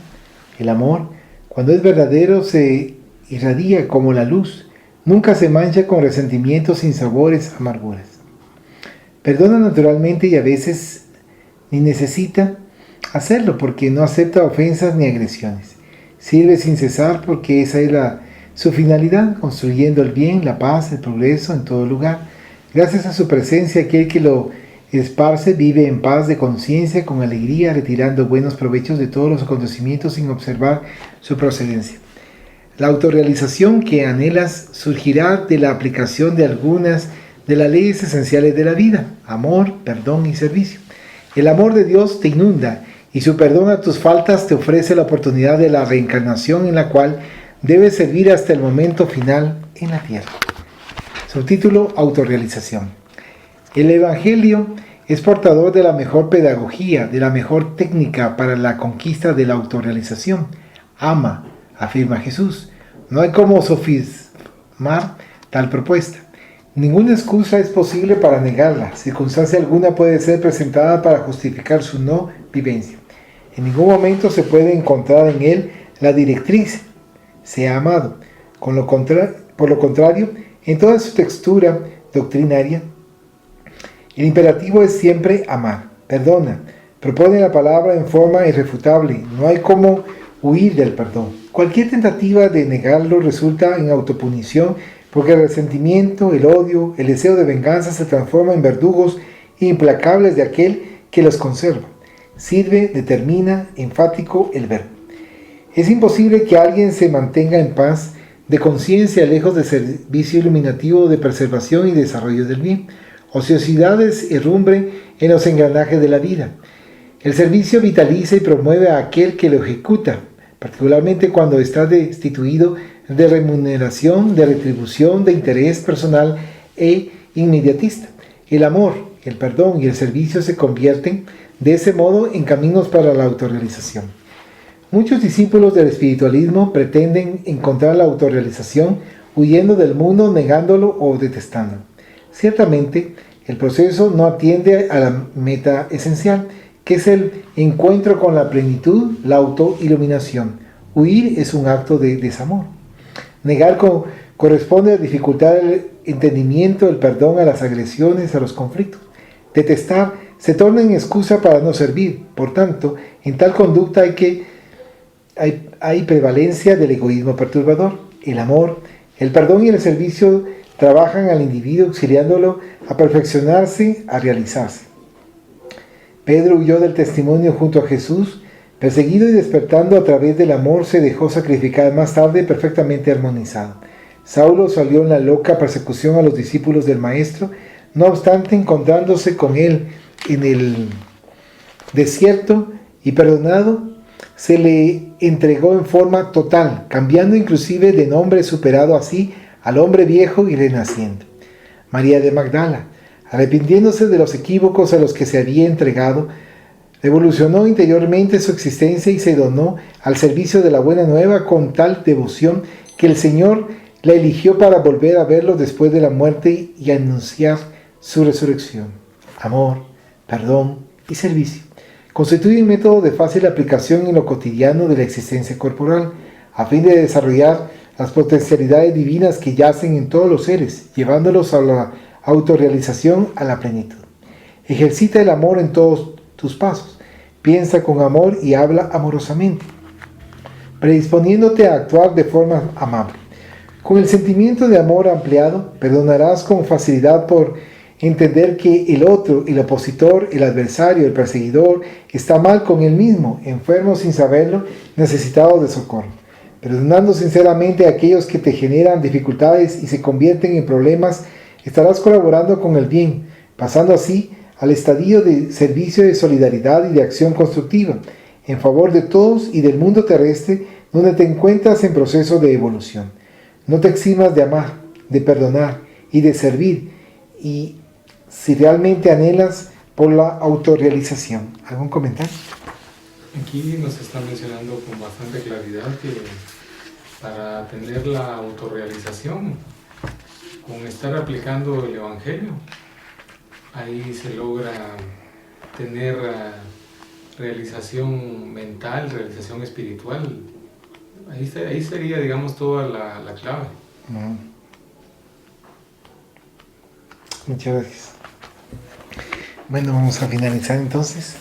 El amor, cuando es verdadero, se irradia como la luz. Nunca se mancha con resentimientos, sinsabores, amarguras. Perdona naturalmente y a veces ni necesita hacerlo porque no acepta ofensas ni agresiones. Sirve sin cesar porque esa es su finalidad, construyendo el bien, la paz, el progreso en todo lugar. Gracias a su presencia, aquel que lo esparce vive en paz de conciencia, con alegría, retirando buenos provechos de todos los acontecimientos sin observar su procedencia. La autorrealización que anhelas surgirá de la aplicación de algunas de las leyes esenciales de la vida: amor, perdón y servicio. El amor de Dios te inunda y su perdón a tus faltas te ofrece la oportunidad de la reencarnación en la cual debes servir hasta el momento final en la tierra. Subtítulo: Autorrealización. El Evangelio es portador de la mejor pedagogía, de la mejor técnica para la conquista de la autorrealización. Ama, afirma Jesús. No hay como sofismar tal propuesta. Ninguna excusa es posible para negarla. Circunstancia alguna puede ser presentada para justificar su no vivencia. En ningún momento se puede encontrar en él la directriz: sea amado. Por lo contrario, en toda su textura doctrinaria, el imperativo es siempre amar. Perdona. Propone la palabra en forma irrefutable. No hay como huir del perdón. Cualquier tentativa de negarlo resulta en autopunición, porque el resentimiento, el odio, el deseo de venganza se transforma en verdugos implacables de aquel que los conserva. Sirve, determina, enfático el verbo. Es imposible que alguien se mantenga en paz de conciencia lejos de servicio iluminativo de preservación y desarrollo del bien. Ociosidades irrumben en los engranajes de la vida. El servicio vitaliza y promueve a aquel que lo ejecuta, particularmente cuando está destituido de remuneración, de retribución, de interés personal e inmediatista. El amor, el perdón y el servicio se convierten de ese modo en caminos para la autorrealización. Muchos discípulos del espiritualismo pretenden encontrar la autorrealización huyendo del mundo, negándolo o detestándolo. Ciertamente, el proceso no atiende a la meta esencial, que es el encuentro con la plenitud, la autoiluminación. Huir es un acto de desamor. Negar corresponde a dificultar el entendimiento, el perdón a las agresiones, a los conflictos. Detestar se torna en excusa para no servir. Por tanto, en tal conducta hay prevalencia del egoísmo perturbador. El amor, el perdón y el servicio trabajan al individuo auxiliándolo a perfeccionarse, a realizarse. Pedro huyó del testimonio junto a Jesús. Perseguido y despertando a través del amor, se dejó sacrificar más tarde, perfectamente armonizado. Saulo salió en la loca persecución a los discípulos del Maestro. No obstante, encontrándose con él en el desierto y perdonado, se le entregó en forma total, cambiando inclusive de nombre, superado así al hombre viejo y renaciendo. María de Magdala, arrepintiéndose de los equívocos a los que se había entregado, revolucionó interiormente su existencia y se donó al servicio de la buena nueva con tal devoción que el Señor la eligió para volver a verlo después de la muerte y anunciar su resurrección. Amor, perdón y servicio constituye un método de fácil aplicación en lo cotidiano de la existencia corporal, a fin de desarrollar las potencialidades divinas que yacen en todos los seres, llevándolos a la autorrealización, a la plenitud. Ejercita el amor en todos tus pasos. Piensa con amor y habla amorosamente, predisponiéndote a actuar de forma amable. Con el sentimiento de amor ampliado, perdonarás con facilidad por entender que el otro, el opositor, el adversario, el perseguidor, está mal con él mismo, enfermo sin saberlo, necesitado de socorro. Perdonando sinceramente a aquellos que te generan dificultades y se convierten en problemas, estarás colaborando con el bien, pasando así al estadio de servicio, de solidaridad y de acción constructiva, en favor de todos y del mundo terrestre, donde te encuentras en proceso de evolución. No te eximas de amar, de perdonar y de servir, y si realmente anhelas por la autorrealización. ¿Algún comentario? Aquí nos está mencionando con bastante claridad que para tener la autorrealización, con estar aplicando el Evangelio, ahí se logra tener realización mental, realización espiritual. Ahí sería, digamos, toda la clave. Muchas gracias. Bueno, vamos a finalizar entonces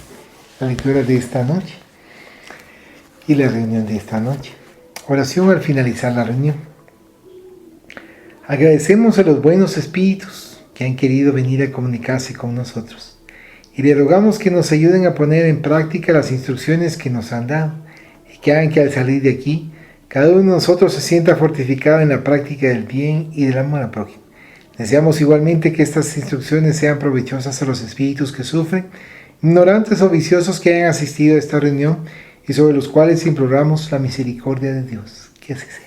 la lectura de esta noche y la reunión de esta noche. Oración al finalizar la reunión. Agradecemos a los buenos espíritus que han querido venir a comunicarse con nosotros y le rogamos que nos ayuden a poner en práctica las instrucciones que nos han dado y que hagan que al salir de aquí cada uno de nosotros se sienta fortificado en la práctica del bien y del amor al prójimo. Deseamos igualmente que estas instrucciones sean provechosas a los espíritus que sufren, ignorantes o viciosos que hayan asistido a esta reunión y sobre los cuales imploramos la misericordia de Dios. Que así sea.